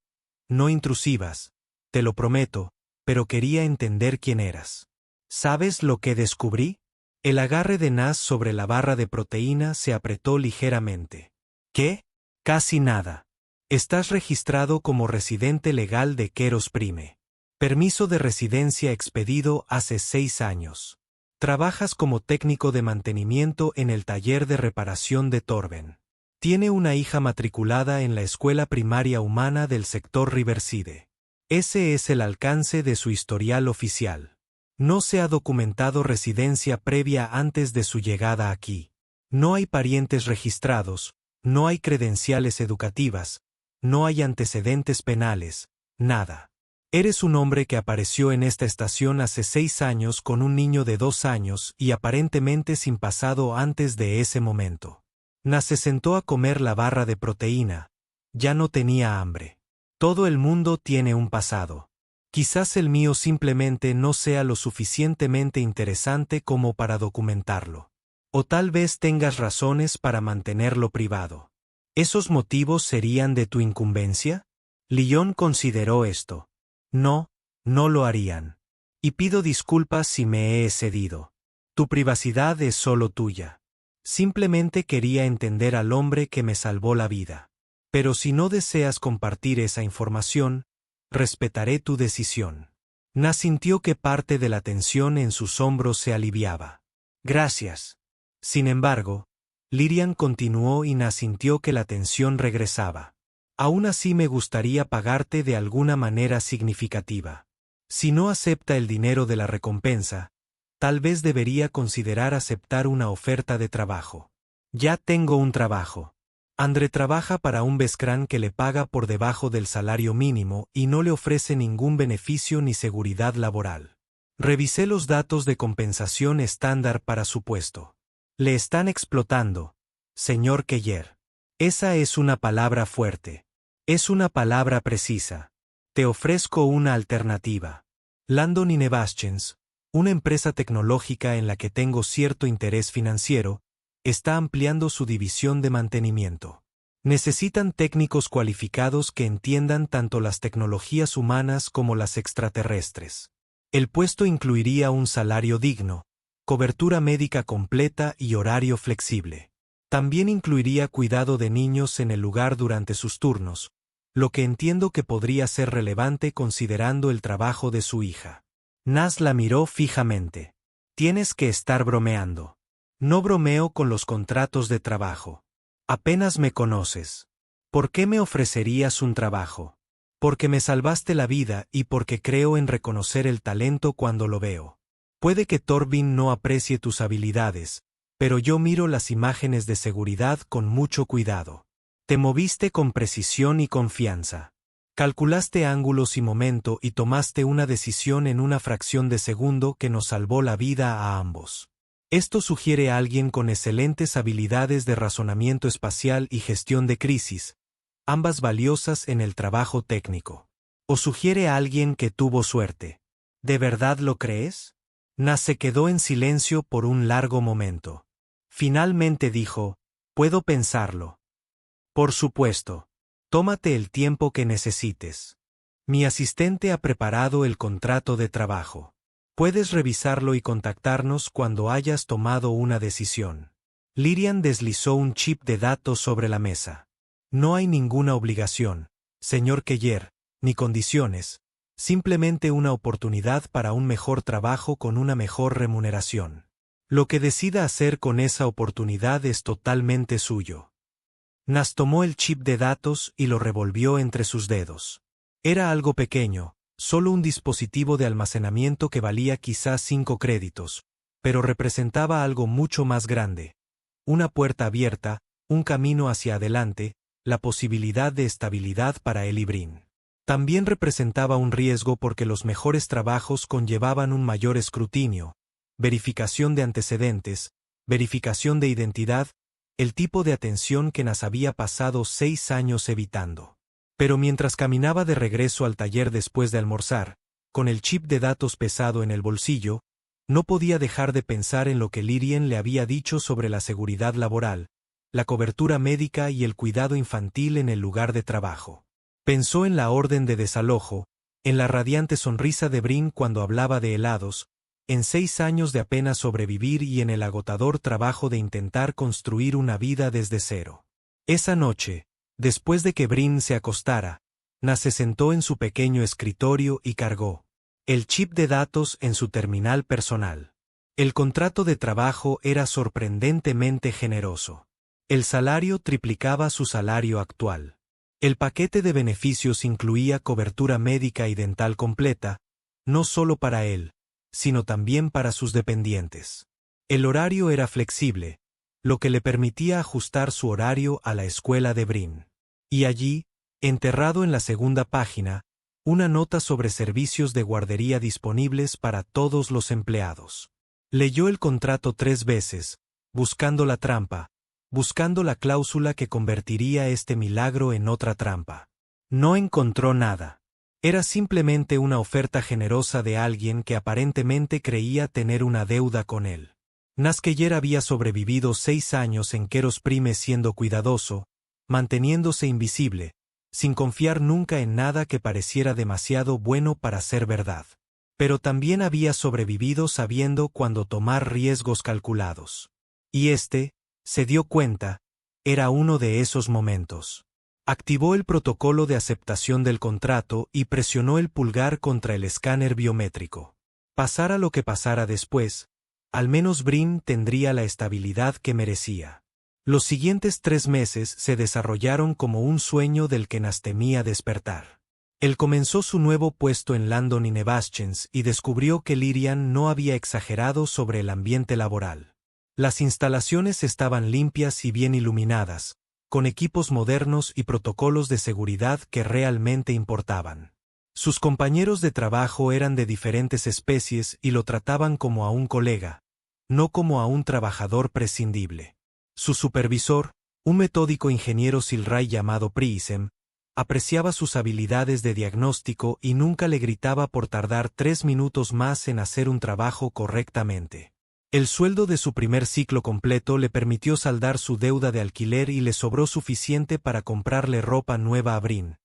no intrusivas, te lo prometo, pero quería entender quién eras. ¿Sabes lo que descubrí? El agarre de Nas sobre la barra de proteína se apretó ligeramente. ¿Qué? Casi nada. Estás registrado como residente legal de Keros Prime. Permiso de residencia expedido hace 6 años. Trabajas como técnico de mantenimiento en el taller de reparación de Torben. Tiene una hija matriculada en la escuela primaria humana del sector Riverside. Ese es el alcance de su historial oficial. No se ha documentado residencia previa antes de su llegada aquí. No hay parientes registrados, no hay credenciales educativas, no hay antecedentes penales, nada. Eres un hombre que apareció en esta estación hace 6 años con un niño de 2 años y aparentemente sin pasado antes de ese momento. Nas se sentó a comer la barra de proteína. Ya no tenía hambre. Todo el mundo tiene un pasado. Quizás el mío simplemente no sea lo suficientemente interesante como para documentarlo. O tal vez tengas razones para mantenerlo privado. ¿Esos motivos serían de tu incumbencia? Lyon consideró esto. No, no lo harían. Y pido disculpas si me he excedido. Tu privacidad es solo tuya. Simplemente quería entender al hombre que me salvó la vida. Pero si no deseas compartir esa información, respetaré tu decisión. Nas sintió que parte de la tensión en sus hombros se aliviaba. Gracias. Sin embargo, Lirian continuó y Nas sintió que la tensión regresaba. Aún así me gustaría pagarte de alguna manera significativa. Si no acepta el dinero de la recompensa, tal vez debería considerar aceptar una oferta de trabajo. Ya tengo un trabajo. André trabaja para un Beskran que le paga por debajo del salario mínimo y no le ofrece ningún beneficio ni seguridad laboral. Revisé los datos de compensación estándar para su puesto. Le están explotando, señor Keller. Esa es una palabra fuerte. Es una palabra precisa. Te ofrezco una alternativa. Landon Innovations, una empresa tecnológica en la que tengo cierto interés financiero, está ampliando su división de mantenimiento. Necesitan técnicos cualificados que entiendan tanto las tecnologías humanas como las extraterrestres. El puesto incluiría un salario digno, cobertura médica completa y horario flexible. También incluiría cuidado de niños en el lugar durante sus turnos, lo que entiendo que podría ser relevante considerando el trabajo de su hija. Nas la miró fijamente. Tienes que estar bromeando. No bromeo con los contratos de trabajo. Apenas me conoces. ¿Por qué me ofrecerías un trabajo? Porque me salvaste la vida y porque creo en reconocer el talento cuando lo veo. Puede que Torben no aprecie tus habilidades, pero yo miro las imágenes de seguridad con mucho cuidado. Te moviste con precisión y confianza. Calculaste ángulos y momento y tomaste una decisión en una fracción de segundo que nos salvó la vida a ambos. Esto sugiere a alguien con excelentes habilidades de razonamiento espacial y gestión de crisis, ambas valiosas en el trabajo técnico. O sugiere a alguien que tuvo suerte. ¿De verdad lo crees? Nas se quedó en silencio por un largo momento. Finalmente dijo, puedo pensarlo. Por supuesto. Tómate el tiempo que necesites. Mi asistente ha preparado el contrato de trabajo. Puedes revisarlo y contactarnos cuando hayas tomado una decisión. Lirian deslizó un chip de datos sobre la mesa. No hay ninguna obligación, señor Keller, ni condiciones, simplemente una oportunidad para un mejor trabajo con una mejor remuneración. Lo que decida hacer con esa oportunidad es totalmente suyo. Nas tomó el chip de datos y lo revolvió entre sus dedos. Era algo pequeño, solo un dispositivo de almacenamiento que valía quizás 5 créditos, pero representaba algo mucho más grande. Una puerta abierta, un camino hacia adelante, la posibilidad de estabilidad para él y Brin. También representaba un riesgo porque los mejores trabajos conllevaban un mayor escrutinio, verificación de antecedentes, verificación de identidad, el tipo de atención que Nas había pasado 6 años evitando. Pero mientras caminaba de regreso al taller después de almorzar, con el chip de datos pesado en el bolsillo, no podía dejar de pensar en lo que Lirian le había dicho sobre la seguridad laboral, la cobertura médica y el cuidado infantil en el lugar de trabajo. Pensó en la orden de desalojo, en la radiante sonrisa de Brin cuando hablaba de helados, en 6 años de apenas sobrevivir y en el agotador trabajo de intentar construir una vida desde cero. Esa noche, después de que Brin se acostara, Nas se sentó en su pequeño escritorio y cargó el chip de datos en su terminal personal. El contrato de trabajo era sorprendentemente generoso. El salario triplicaba su salario actual. El paquete de beneficios incluía cobertura médica y dental completa, no solo para él, sino también para sus dependientes. El horario era flexible, lo que le permitía ajustar su horario a la escuela de Brin. Y allí, enterrado en la segunda página, una nota sobre servicios de guardería disponibles para todos los empleados. Leyó el contrato 3 veces, buscando la trampa, buscando la cláusula que convertiría este milagro en otra trampa. No encontró nada. Era simplemente una oferta generosa de alguien que aparentemente creía tener una deuda con él. Nas Keller había sobrevivido 6 años en Keros Prime siendo cuidadoso, manteniéndose invisible, sin confiar nunca en nada que pareciera demasiado bueno para ser verdad. Pero también había sobrevivido sabiendo cuándo tomar riesgos calculados. Y se dio cuenta, era uno de esos momentos. Activó el protocolo de aceptación del contrato y presionó el pulgar contra el escáner biométrico. Pasara lo que pasara después, al menos Brin tendría la estabilidad que merecía. Los siguientes 3 meses se desarrollaron como un sueño del que Nas temía despertar. Él comenzó su nuevo puesto en Landon y Nevaschens y descubrió que Lirian no había exagerado sobre el ambiente laboral. Las instalaciones estaban limpias y bien iluminadas, con equipos modernos y protocolos de seguridad que realmente importaban. Sus compañeros de trabajo eran de diferentes especies y lo trataban como a un colega, no como a un trabajador prescindible. Su supervisor, un metódico ingeniero Silray llamado Priisem, apreciaba sus habilidades de diagnóstico y nunca le gritaba por tardar 3 minutos más en hacer un trabajo correctamente. El sueldo de su primer ciclo completo le permitió saldar su deuda de alquiler y le sobró suficiente para comprarle ropa nueva a Brin.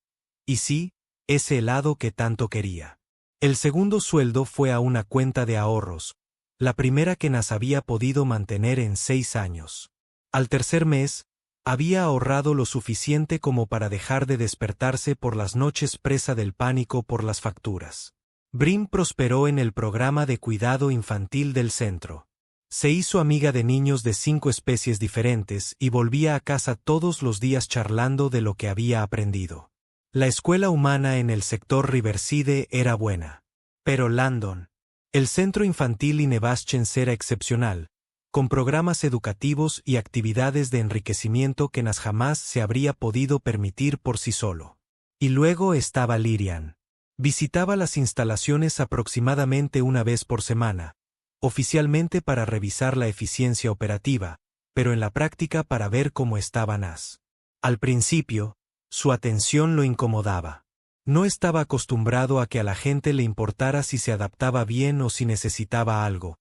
Y sí, ese helado que tanto quería. El segundo sueldo fue a una cuenta de ahorros, la primera que Nas había podido mantener en 6 años. Al tercer mes, había ahorrado lo suficiente como para dejar de despertarse por las noches presa del pánico por las facturas. Brin prosperó en el programa de cuidado infantil del centro. Se hizo amiga de niños de 5 especies diferentes y volvía a casa todos los días charlando de lo que había aprendido. La escuela humana en el sector Riverside era buena. Pero Landon, el centro infantil y Nevaschens era excepcional, con programas educativos y actividades de enriquecimiento que Nas jamás se habría podido permitir por sí solo. Y luego estaba Lirian. Visitaba las instalaciones aproximadamente una vez por semana, oficialmente para revisar la eficiencia operativa, pero en la práctica para ver cómo estaba Nas. Al principio, su atención lo incomodaba. No estaba acostumbrado a que a la gente le importara si se adaptaba bien o si necesitaba algo,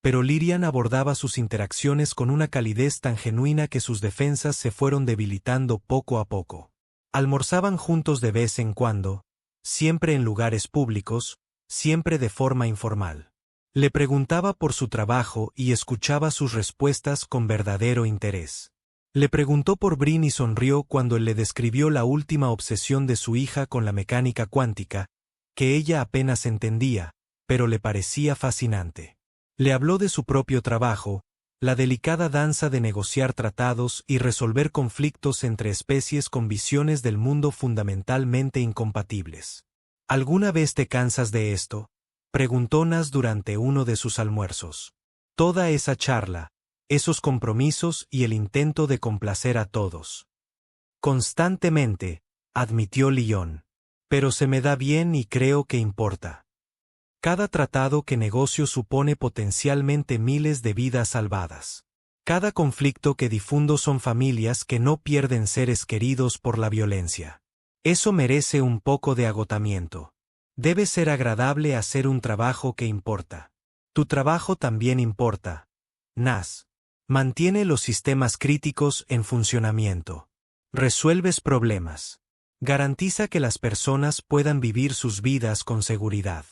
pero Lirian abordaba sus interacciones con una calidez tan genuina que sus defensas se fueron debilitando poco a poco. Almorzaban juntos de vez en cuando, siempre en lugares públicos, siempre de forma informal. Le preguntaba por su trabajo y escuchaba sus respuestas con verdadero interés. Le preguntó por Brin y sonrió cuando él le describió la última obsesión de su hija con la mecánica cuántica, que ella apenas entendía, pero le parecía fascinante. Le habló de su propio trabajo, la delicada danza de negociar tratados y resolver conflictos entre especies con visiones del mundo fundamentalmente incompatibles. ¿Alguna vez te cansas de esto?, preguntó Nas durante uno de sus almuerzos. Toda esa charla, esos compromisos y el intento de complacer a todos. Constantemente, admitió Lyon. Pero se me da bien y creo que importa. Cada tratado que negocio supone potencialmente miles de vidas salvadas. Cada conflicto que difundo son familias que no pierden seres queridos por la violencia. Eso merece un poco de agotamiento. Debe ser agradable hacer un trabajo que importa. Tu trabajo también importa. Nas. Mantiene los sistemas críticos en funcionamiento. Resuelves problemas. Garantiza que las personas puedan vivir sus vidas con seguridad.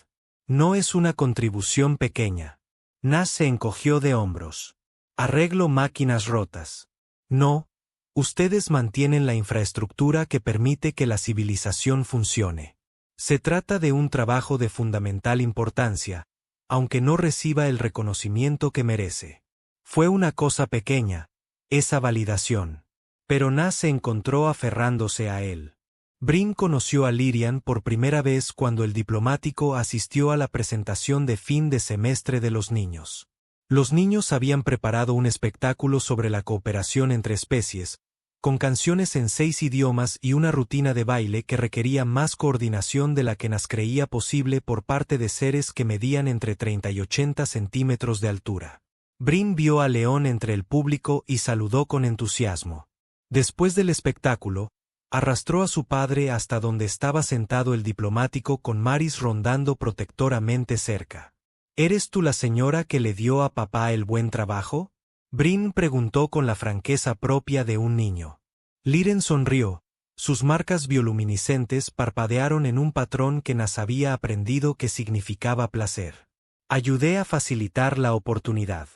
No es una contribución pequeña. Nas se encogió de hombros. Arreglo máquinas rotas. No, ustedes mantienen la infraestructura que permite que la civilización funcione. Se trata de un trabajo de fundamental importancia, aunque no reciba el reconocimiento que merece. Fue una cosa pequeña, esa validación. Pero Nas se encontró aferrándose a él. Brin conoció a Lyrian por primera vez cuando el diplomático asistió a la presentación de fin de semestre de los niños. Los niños habían preparado un espectáculo sobre la cooperación entre especies, con canciones en 6 idiomas y una rutina de baile que requería más coordinación de la que Nas creía posible por parte de seres que medían entre 30 y 80 centímetros de altura. Brin vio a León entre el público y saludó con entusiasmo. Después del espectáculo, arrastró a su padre hasta donde estaba sentado el diplomático con Maris rondando protectoramente cerca. ¿Eres tú la señora que le dio a papá el buen trabajo? Brin preguntó con la franqueza propia de un niño. Liren sonrió, sus marcas bioluminiscentes parpadearon en un patrón que Nas había aprendido que significaba placer. Ayudé a facilitar la oportunidad.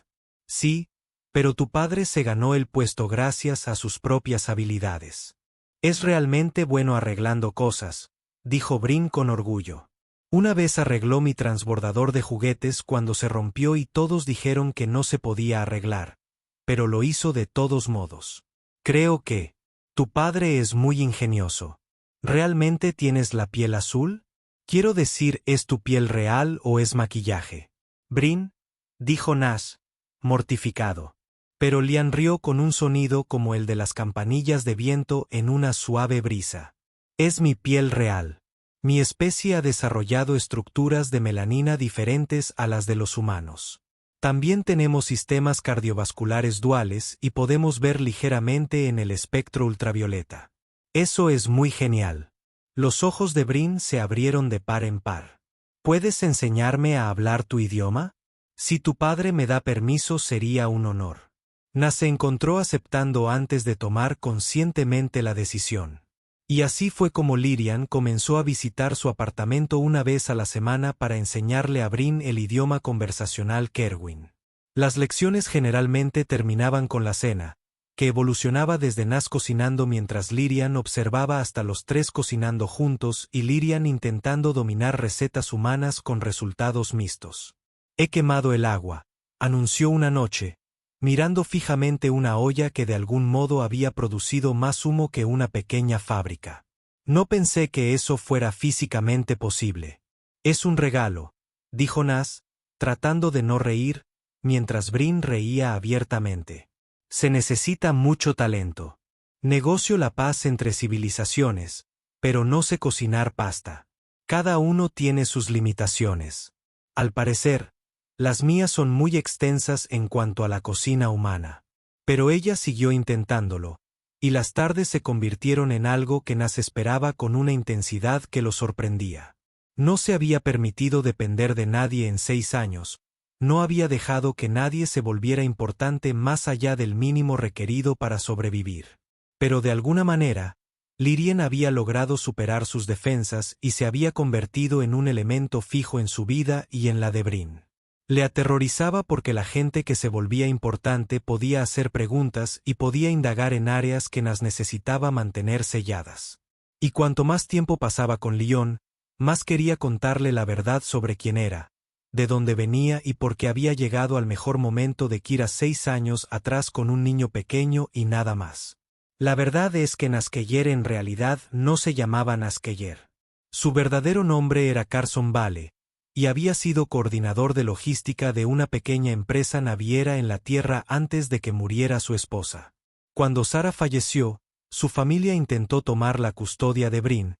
Sí, pero tu padre se ganó el puesto gracias a sus propias habilidades. Es realmente bueno arreglando cosas, dijo Brin con orgullo. Una vez arregló mi transbordador de juguetes cuando se rompió y todos dijeron que no se podía arreglar, pero lo hizo de todos modos. Creo que tu padre es muy ingenioso. ¿Realmente tienes la piel azul? Quiero decir, ¿es tu piel real o es maquillaje? Brin, dijo Nas, mortificado. Pero Lian rió con un sonido como el de las campanillas de viento en una suave brisa. Es mi piel real. Mi especie ha desarrollado estructuras de melanina diferentes a las de los humanos. También tenemos sistemas cardiovasculares duales y podemos ver ligeramente en el espectro ultravioleta. Eso es muy genial. Los ojos de Brin se abrieron de par en par. ¿Puedes enseñarme a hablar tu idioma? Si tu padre me da permiso sería un honor. Nas se encontró aceptando antes de tomar conscientemente la decisión. Y así fue como Lyrian comenzó a visitar su apartamento una vez a la semana para enseñarle a Brin el idioma conversacional Kerwin. Las lecciones generalmente terminaban con la cena, que evolucionaba desde Nas cocinando mientras Lyrian observaba hasta los tres cocinando juntos y Lyrian intentando dominar recetas humanas con resultados mixtos. He quemado el agua, anunció una noche, mirando fijamente una olla que de algún modo había producido más humo que una pequeña fábrica. No pensé que eso fuera físicamente posible. Es un regalo, dijo Nas, tratando de no reír, mientras Brin reía abiertamente. Se necesita mucho talento. Negocio la paz entre civilizaciones, pero no sé cocinar pasta. Cada uno tiene sus limitaciones. Al parecer, las mías son muy extensas en cuanto a la cocina humana. Pero ella siguió intentándolo, y las tardes se convirtieron en algo que Nas esperaba con una intensidad que lo sorprendía. No se había permitido depender de nadie en 6 años, no había dejado que nadie se volviera importante más allá del mínimo requerido para sobrevivir. Pero de alguna manera, Lyrian había logrado superar sus defensas y se había convertido en un elemento fijo en su vida y en la de Brin. Le aterrorizaba porque la gente que se volvía importante podía hacer preguntas y podía indagar en áreas que Nas necesitaba mantener selladas. Y cuanto más tiempo pasaba con Lyon, más quería contarle la verdad sobre quién era, de dónde venía y por qué había llegado al mejor momento de Kira 6 años atrás con un niño pequeño y nada más. La verdad es que Naskeyer en realidad no se llamaba Naskeyer. Su verdadero nombre era Carson Vale, y había sido coordinador de logística de una pequeña empresa naviera en la Tierra antes de que muriera su esposa. Cuando Sara falleció, su familia intentó tomar la custodia de Brin,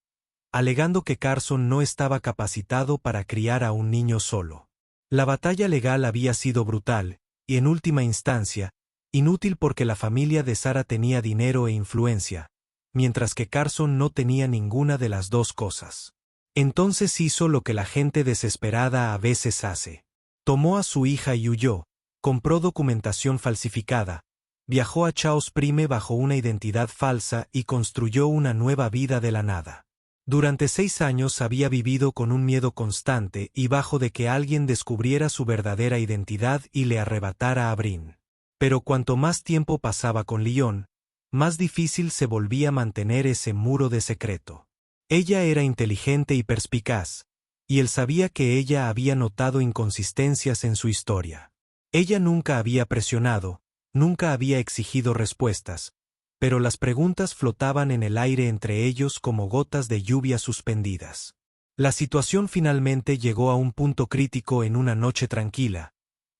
alegando que Carson no estaba capacitado para criar a un niño solo. La batalla legal había sido brutal, y en última instancia, Inútil porque la familia de Sara tenía dinero e influencia, mientras que Carson no tenía ninguna de las dos cosas. Entonces hizo lo que la gente desesperada a veces hace. Tomó a su hija y huyó, compró documentación falsificada, viajó a Chaos Prime bajo una identidad falsa y construyó una nueva vida de la nada. Durante 6 años había vivido con un miedo constante y bajo de que alguien descubriera su verdadera identidad y le arrebatara a Brin. Pero cuanto más tiempo pasaba con Lyon, más difícil se volvía mantener ese muro de secreto. Ella era inteligente y perspicaz, y él sabía que ella había notado inconsistencias en su historia. Ella nunca había presionado, nunca había exigido respuestas, pero las preguntas flotaban en el aire entre ellos como gotas de lluvia suspendidas. La situación finalmente llegó a un punto crítico en una noche tranquila,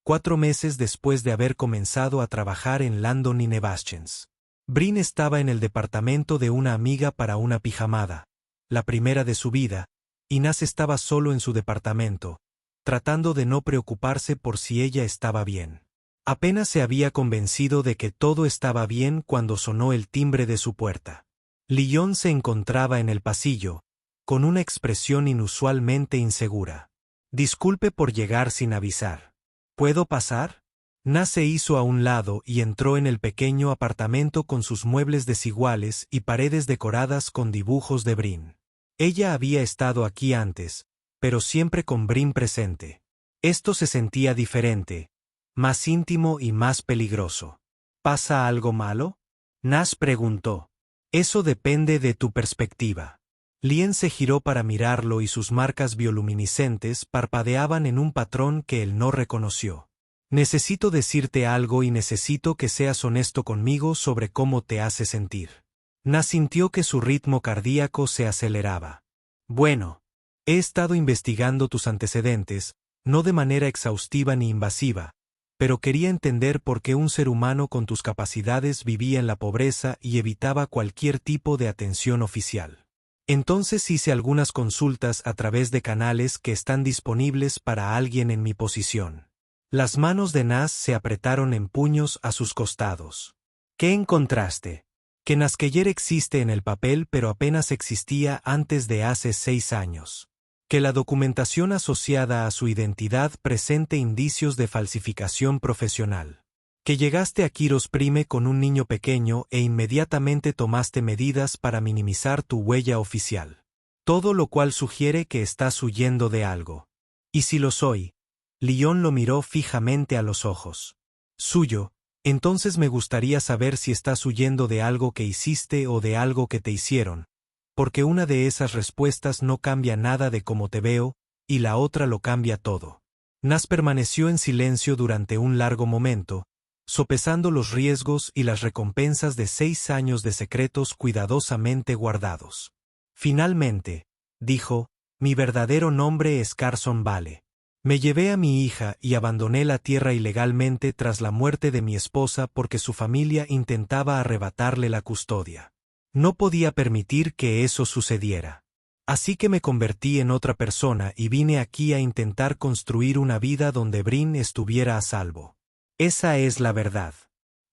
4 meses después de haber comenzado a trabajar en Landon y Nevaschens. Brin estaba en el departamento de una amiga para una pijamada, la primera de su vida, y Nas estaba solo en su departamento, tratando de no preocuparse por si ella estaba bien. Apenas se había convencido de que todo estaba bien cuando sonó el timbre de su puerta. Lyon se encontraba en el pasillo, con una expresión inusualmente insegura. «Disculpe por llegar sin avisar. ¿Puedo pasar?» Nas se hizo a un lado y entró en el pequeño apartamento con sus muebles desiguales y paredes decoradas con dibujos de Brin. Ella había estado aquí antes, pero siempre con Brin presente. Esto se sentía diferente, más íntimo y más peligroso. ¿Pasa algo malo?, Nas preguntó. Eso depende de tu perspectiva. Lien se giró para mirarlo y sus marcas bioluminiscentes parpadeaban en un patrón que él no reconoció. Necesito decirte algo y necesito que seas honesto conmigo sobre cómo te hace sentir. Nas sintió que su ritmo cardíaco se aceleraba. Bueno, he estado investigando tus antecedentes, no de manera exhaustiva ni invasiva, pero quería entender por qué un ser humano con tus capacidades vivía en la pobreza y evitaba cualquier tipo de atención oficial. Entonces hice algunas consultas a través de canales que están disponibles para alguien en mi posición. Las manos de Nas se apretaron en puños a sus costados. ¿Qué encontraste? Que Naskeyer existe en el papel pero apenas existía antes de hace 6 años. Que la documentación asociada a su identidad presente indicios de falsificación profesional. Que llegaste a Kiros Prime con un niño pequeño e inmediatamente tomaste medidas para minimizar tu huella oficial. Todo lo cual sugiere que estás huyendo de algo. Y si lo soy, Lyon lo miró fijamente a los ojos. Suyo, entonces me gustaría saber si estás huyendo de algo que hiciste o de algo que te hicieron, porque una de esas respuestas no cambia nada de cómo te veo, y la otra lo cambia todo. Nas permaneció en silencio durante un largo momento, sopesando los riesgos y las recompensas de 6 años de secretos cuidadosamente guardados. Finalmente, dijo, mi verdadero nombre es Carson Vale. Me llevé a mi hija y abandoné la tierra ilegalmente tras la muerte de mi esposa porque su familia intentaba arrebatarle la custodia. No podía permitir que eso sucediera. Así que me convertí en otra persona y vine aquí a intentar construir una vida donde Brin estuviera a salvo. Esa es la verdad.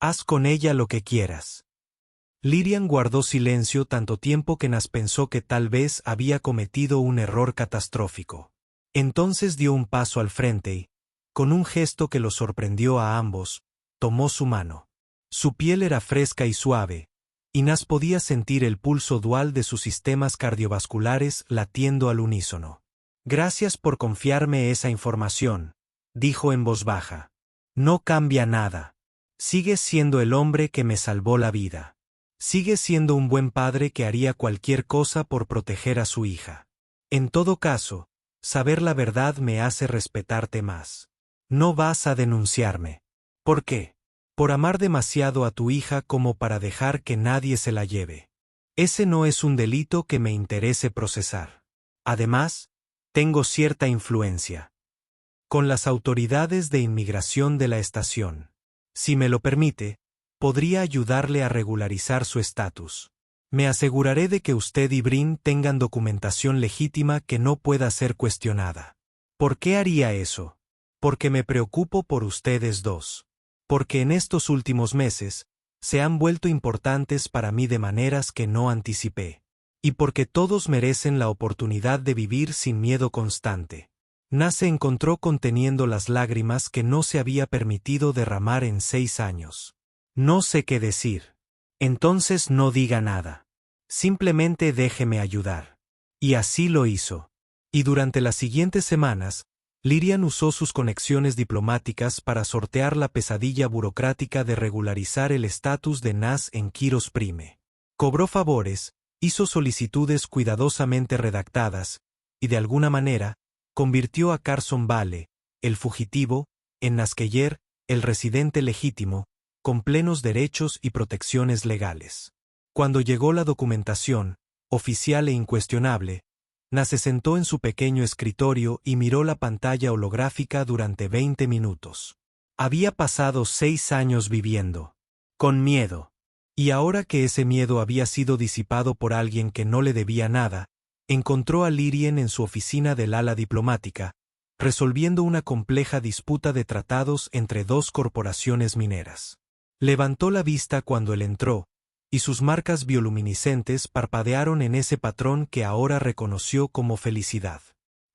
Haz con ella lo que quieras. Lirian guardó silencio tanto tiempo que Nas pensó que tal vez había cometido un error catastrófico. Entonces dio un paso al frente y, con un gesto que los sorprendió a ambos, tomó su mano. Su piel era fresca y suave, y Nas podía sentir el pulso dual de sus sistemas cardiovasculares latiendo al unísono. Gracias por confiarme esa información, dijo en voz baja. No cambia nada. Sigues siendo el hombre que me salvó la vida. Sigues siendo un buen padre que haría cualquier cosa por proteger a su hija. En todo caso, saber la verdad me hace respetarte más. No vas a denunciarme. ¿Por qué? Por amar demasiado a tu hija como para dejar que nadie se la lleve. Ese no es un delito que me interese procesar. Además, tengo cierta influencia con las autoridades de inmigración de la estación. Si me lo permite, podría ayudarle a regularizar su estatus. Me aseguraré de que usted y Brin tengan documentación legítima que no pueda ser cuestionada. ¿Por qué haría eso? Porque me preocupo por ustedes dos. porque en estos últimos meses, se han vuelto importantes para mí de maneras que no anticipé. Y porque todos merecen la oportunidad de vivir sin miedo constante. Nas se encontró conteniendo las lágrimas que no se había permitido derramar en 6 años. No sé qué decir. Entonces no diga nada. Simplemente déjeme ayudar. Y así lo hizo. Y durante las siguientes semanas, Lirian usó sus conexiones diplomáticas para sortear la pesadilla burocrática de regularizar el estatus de Nas en Quiros Prime. Cobró favores, hizo solicitudes cuidadosamente redactadas, y de alguna manera, convirtió a Carson Vale, el fugitivo, en Nasqueyer, el residente legítimo, con plenos derechos y protecciones legales. Cuando llegó la documentación, oficial e incuestionable, Nas se sentó en su pequeño escritorio y miró la pantalla holográfica durante 20 minutos. Había pasado 6 años viviendo con miedo. Y ahora que ese miedo había sido disipado por alguien que no le debía nada, encontró a Lirian en su oficina del ala diplomática, resolviendo una compleja disputa de tratados entre 2 corporaciones mineras. Levantó la vista cuando él entró, y sus marcas bioluminiscentes parpadearon en ese patrón que ahora reconoció como felicidad.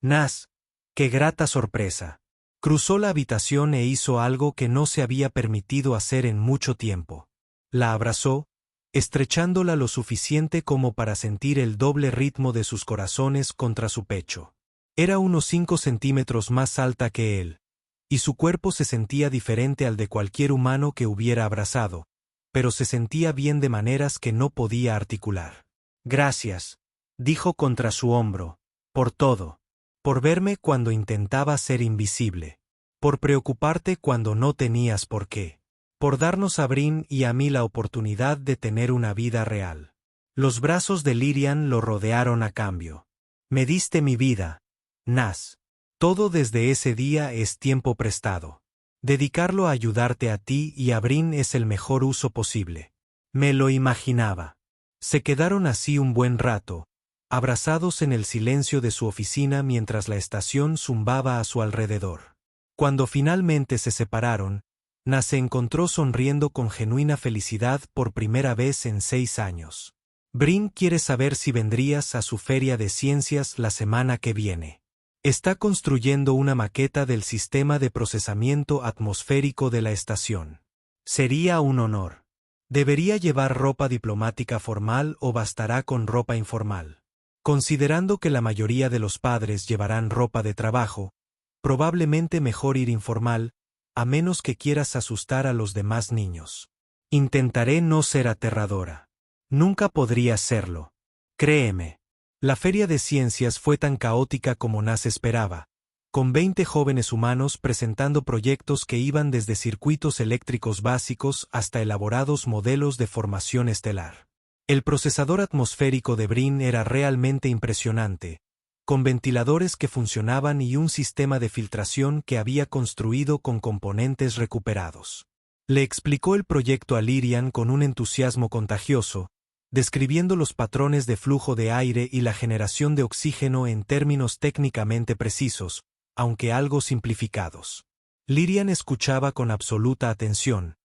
Nas, qué grata sorpresa. Cruzó la habitación e hizo algo que no se había permitido hacer en mucho tiempo. La abrazó, estrechándola lo suficiente como para sentir el doble ritmo de sus corazones contra su pecho. Era unos 5 centímetros más alta que él, y su cuerpo se sentía diferente al de cualquier humano que hubiera abrazado, pero se sentía bien de maneras que no podía articular. Gracias, dijo contra su hombro, por todo, por verme cuando intentaba ser invisible, por preocuparte cuando no tenías por qué. Por darnos a Brin y a mí la oportunidad de tener una vida real. Los brazos de Lirian lo rodearon a cambio. Me diste mi vida, Nas. Todo desde ese día es tiempo prestado. Dedicarlo a ayudarte a ti y a Brin es el mejor uso posible. Me lo imaginaba. Se quedaron así un buen rato, abrazados en el silencio de su oficina mientras la estación zumbaba a su alrededor. Cuando finalmente se separaron, Nas se encontró sonriendo con genuina felicidad por primera vez en 6 años. Brin quiere saber si vendrías a su feria de ciencias la semana que viene. Está construyendo una maqueta del sistema de procesamiento atmosférico de la estación. Sería un honor. ¿Debería llevar ropa diplomática formal o bastará con ropa informal? Considerando que la mayoría de los padres llevarán ropa de trabajo, probablemente mejor ir informal, a menos que quieras asustar a los demás niños. Intentaré no ser aterradora. Nunca podría serlo. Créeme. La feria de ciencias fue tan caótica como Nas esperaba, con 20 jóvenes humanos presentando proyectos que iban desde circuitos eléctricos básicos hasta elaborados modelos de formación estelar. El procesador atmosférico de Brin era realmente impresionante, con ventiladores que funcionaban y un sistema de filtración que había construido con componentes recuperados. Le explicó el proyecto a Lirian con un entusiasmo contagioso, describiendo los patrones de flujo de aire y la generación de oxígeno en términos técnicamente precisos, aunque algo simplificados. Lirian escuchaba con absoluta atención,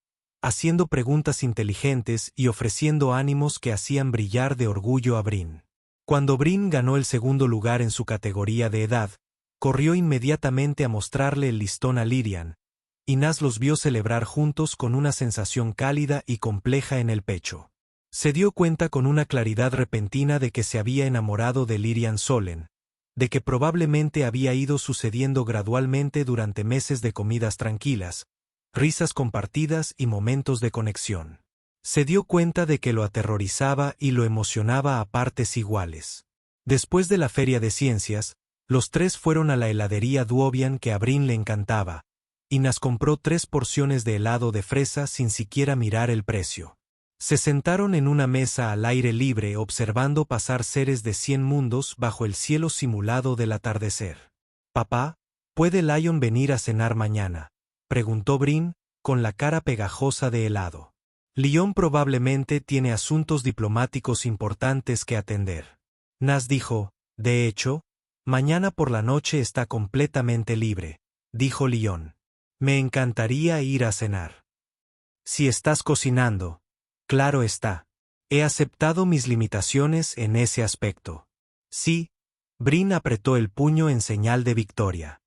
haciendo preguntas inteligentes y ofreciendo ánimos que hacían brillar de orgullo a Brin. Cuando Brin ganó el segundo lugar en su categoría de edad, corrió inmediatamente a mostrarle el listón a Lirian, y Nas los vio celebrar juntos con una sensación cálida y compleja en el pecho. Se dio cuenta con una claridad repentina de que se había enamorado de Lirian Solen, de que probablemente había ido sucediendo gradualmente durante meses de comidas tranquilas, risas compartidas y momentos de conexión. Se dio cuenta de que lo aterrorizaba y lo emocionaba a partes iguales. Después de la feria de ciencias, los 3 fueron a la heladería Duobian que a Brin le encantaba, y Nas compró 3 porciones de helado de fresa sin siquiera mirar el precio. Se sentaron en una mesa al aire libre observando pasar seres de 100 mundos bajo el cielo simulado del atardecer. «Papá, ¿puede Lion venir a cenar mañana?», preguntó Brin, con la cara pegajosa de helado. Lion probablemente tiene asuntos diplomáticos importantes que atender. Nas dijo, de hecho, mañana por la noche está completamente libre, dijo Lion. Me encantaría ir a cenar. Si estás cocinando. Claro está. He aceptado mis limitaciones en ese aspecto. Sí. Brin apretó el puño en señal de victoria.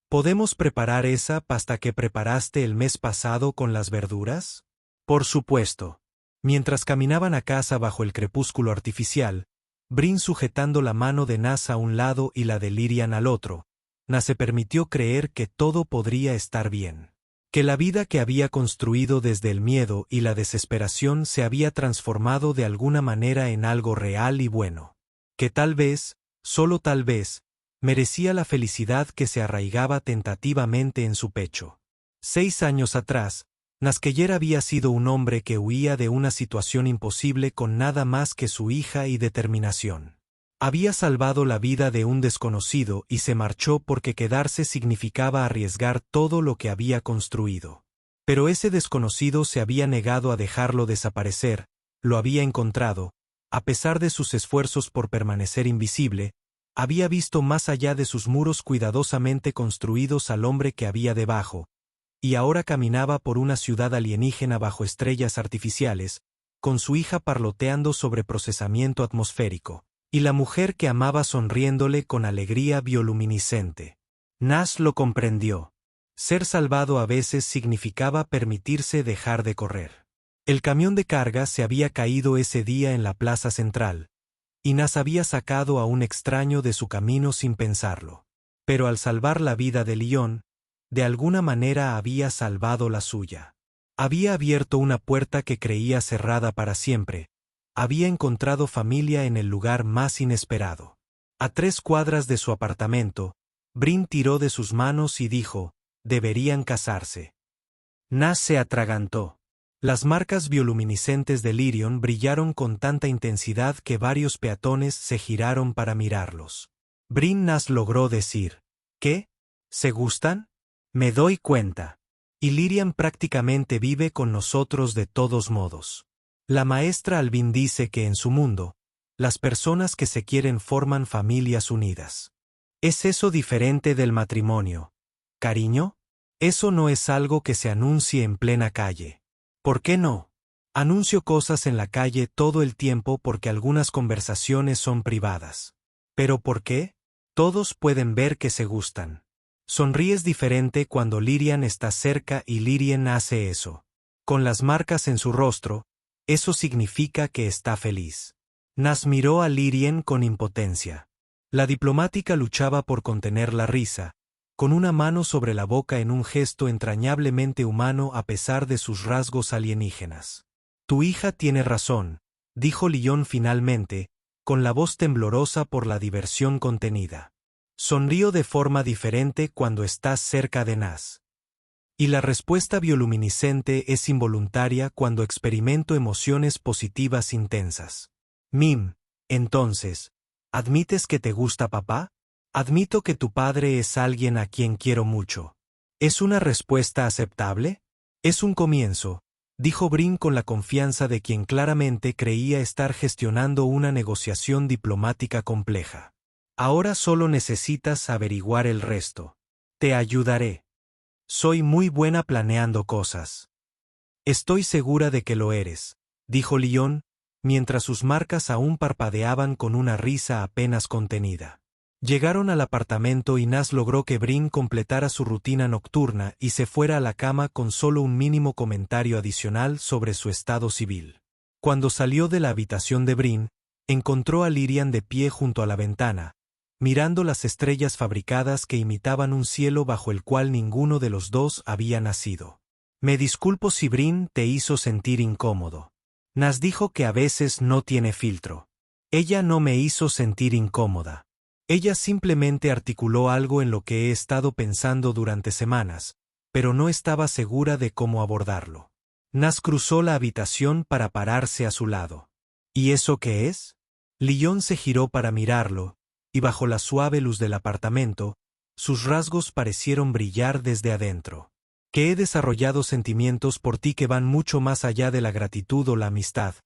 ¿Podemos preparar esa pasta que preparaste el mes pasado con las verduras? Por supuesto. Mientras caminaban a casa bajo el crepúsculo artificial, Brin sujetando la mano de Nas a un lado y la de Lyrian al otro, Nas se permitió creer que todo podría estar bien. Que la vida que había construido desde el miedo y la desesperación se había transformado de alguna manera en algo real y bueno. Que tal vez, solo tal vez, merecía la felicidad que se arraigaba tentativamente en su pecho. 6 años atrás, Naskeyer había sido un hombre que huía de una situación imposible con nada más que su hija y determinación. Había salvado la vida de un desconocido y se marchó porque quedarse significaba arriesgar todo lo que había construido. Pero ese desconocido se había negado a dejarlo desaparecer, lo había encontrado, a pesar de sus esfuerzos por permanecer invisible, había visto más allá de sus muros cuidadosamente construidos al hombre que había debajo, y ahora caminaba por una ciudad alienígena bajo estrellas artificiales, con su hija parloteando sobre procesamiento atmosférico, y la mujer que amaba sonriéndole con alegría bioluminiscente. Nas lo comprendió. Ser salvado a veces significaba permitirse dejar de correr. El camión de carga se había caído ese día en la plaza central, y Nas había sacado a un extraño de su camino sin pensarlo. Pero al salvar la vida de Lyon, de alguna manera había salvado la suya. Había abierto una puerta que creía cerrada para siempre, había encontrado familia en el lugar más inesperado. A 3 cuadras de su apartamento, Brin tiró de sus manos y dijo, deberían casarse. Nas se atragantó. Las marcas bioluminiscentes de Lyrian brillaron con tanta intensidad que varios peatones se giraron para mirarlos. Brin Nas logró decir, ¿qué? ¿Se gustan? Me doy cuenta. Y Lyrian prácticamente vive con nosotros de todos modos. La maestra Alvin dice que en su mundo, las personas que se quieren forman familias unidas. ¿Es eso diferente del matrimonio? ¿Cariño? Eso no es algo que se anuncie en plena calle. ¿Por qué no? Anuncio cosas en la calle todo el tiempo porque algunas conversaciones son privadas. ¿Pero por qué? Todos pueden ver que se gustan. Sonríes diferente cuando Lyrian está cerca y Lyrian hace eso. Con las marcas en su rostro, eso significa que está feliz. Nas miró a Lyrian con impotencia. La diplomática luchaba por contener la risa, con una mano sobre la boca en un gesto entrañablemente humano a pesar de sus rasgos alienígenas. Tu hija tiene razón, dijo Lyon finalmente, con la voz temblorosa por la diversión contenida. Sonrío de forma diferente cuando estás cerca de Nas. Y la respuesta bioluminiscente es involuntaria cuando experimento emociones positivas intensas. Entonces, ¿admites que te gusta papá? Admito que tu padre es alguien a quien quiero mucho. ¿Es una respuesta aceptable? Es un comienzo, dijo Brin con la confianza de quien claramente creía estar gestionando una negociación diplomática compleja. Ahora solo necesitas averiguar el resto. Te ayudaré. Soy muy buena planeando cosas. Estoy segura de que lo eres, dijo Lyon, mientras sus marcas aún parpadeaban con una risa apenas contenida. Llegaron al apartamento y Nas logró que Brin completara su rutina nocturna y se fuera a la cama con solo un mínimo comentario adicional sobre su estado civil. Cuando salió de la habitación de Brin, encontró a Lyrian de pie junto a la ventana, mirando las estrellas fabricadas que imitaban un cielo bajo el cual ninguno de los dos había nacido. Me disculpo si Brin te hizo sentir incómodo. Nas dijo que a veces no tiene filtro. Ella no me hizo sentir incómoda. Ella simplemente articuló algo en lo que he estado pensando durante semanas, pero no estaba segura de cómo abordarlo. Nas cruzó la habitación para pararse a su lado. ¿Y eso qué es? Lyon se giró para mirarlo, y bajo la suave luz del apartamento, sus rasgos parecieron brillar desde adentro. Que he desarrollado sentimientos por ti que van mucho más allá de la gratitud o la amistad,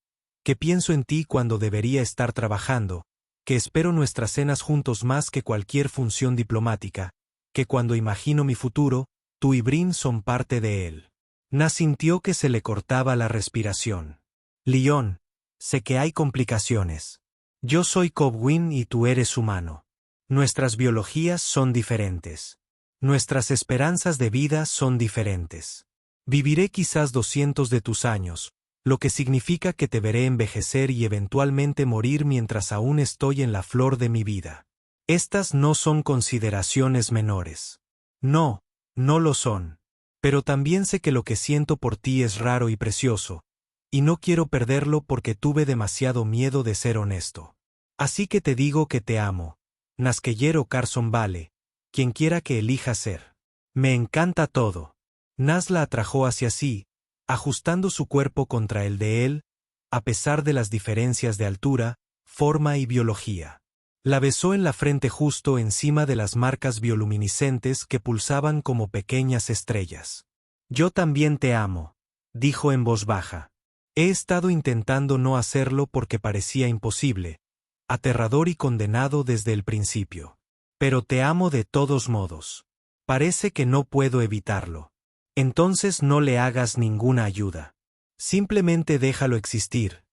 que pienso en ti cuando debería estar trabajando, que espero nuestras cenas juntos más que cualquier función diplomática, que cuando imagino mi futuro, tú y Brin son parte de él. Nas sintió que se le cortaba la respiración. Leon, sé que hay complicaciones. Yo soy Cobwyn y tú eres humano. Nuestras biologías son diferentes. Nuestras esperanzas de vida son diferentes. Viviré quizás 200 de tus años, lo que significa que te veré envejecer y eventualmente morir mientras aún estoy en la flor de mi vida. Estas no son consideraciones menores. No, no lo son. Pero también sé que lo que siento por ti es raro y precioso, y no quiero perderlo porque tuve demasiado miedo de ser honesto. Así que te digo que te amo, Naskeyer o Carson Vale, quien quiera que elija ser. Me encanta todo. Nas la atrajo hacia sí, ajustando su cuerpo contra el de él, a pesar de las diferencias de altura, forma y biología. La besó en la frente justo encima de las marcas bioluminiscentes que pulsaban como pequeñas estrellas. Yo también te amo, dijo en voz baja. He estado intentando no hacerlo porque parecía imposible, aterrador y condenado desde el principio. Pero te amo de todos modos. Parece que no puedo evitarlo. Entonces no le hagas ninguna ayuda. Simplemente déjalo existir.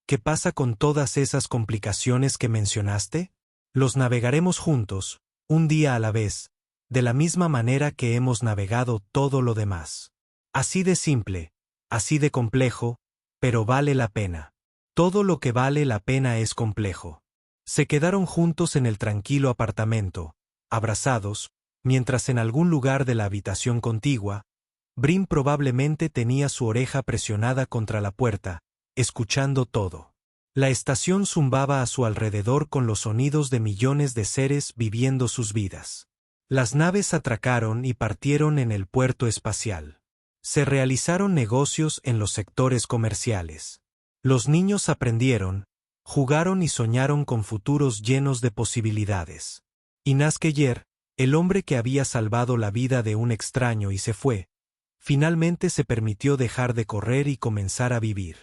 ¿Qué pasa con todas esas complicaciones que mencionaste? Los navegaremos juntos, un día a la vez, de la misma manera que hemos navegado todo lo demás. Así de simple, así de complejo, pero vale la pena. Todo lo que vale la pena es complejo. Se quedaron juntos en el tranquilo apartamento, abrazados, mientras en algún lugar de la habitación contigua, Brim probablemente tenía su oreja presionada contra la puerta, escuchando todo. La estación zumbaba a su alrededor con los sonidos de millones de seres viviendo sus vidas. Las naves atracaron y partieron en el puerto espacial. Se realizaron negocios en los sectores comerciales. Los niños aprendieron, jugaron y soñaron con futuros llenos de posibilidades. Y Naskeyer, el hombre que había salvado la vida de un extraño y se fue, finalmente se permitió dejar de correr y comenzar a vivir.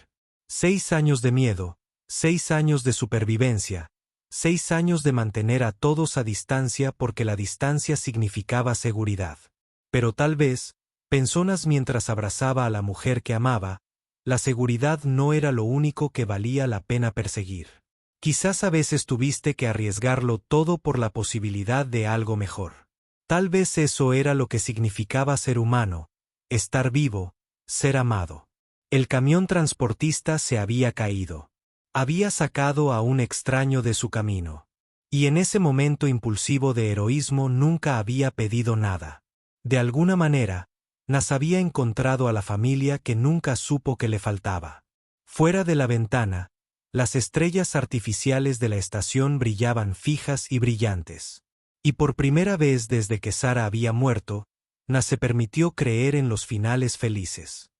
6 años de miedo, 6 años de supervivencia, 6 años de mantener a todos a distancia porque la distancia significaba seguridad. Pero tal vez, pensó Nas mientras abrazaba a la mujer que amaba, la seguridad no era lo único que valía la pena perseguir. Quizás a veces tuviste que arriesgarlo todo por la posibilidad de algo mejor. Tal vez eso era lo que significaba ser humano, estar vivo, ser amado. El camión transportista se había caído. Había sacado a un extraño de su camino. Y en ese momento impulsivo de heroísmo nunca había pedido nada. De alguna manera, Nas había encontrado a la familia que nunca supo que le faltaba. Fuera de la ventana, las estrellas artificiales de la estación brillaban fijas y brillantes. Y por primera vez desde que Sara había muerto, Nas se permitió creer en los finales felices.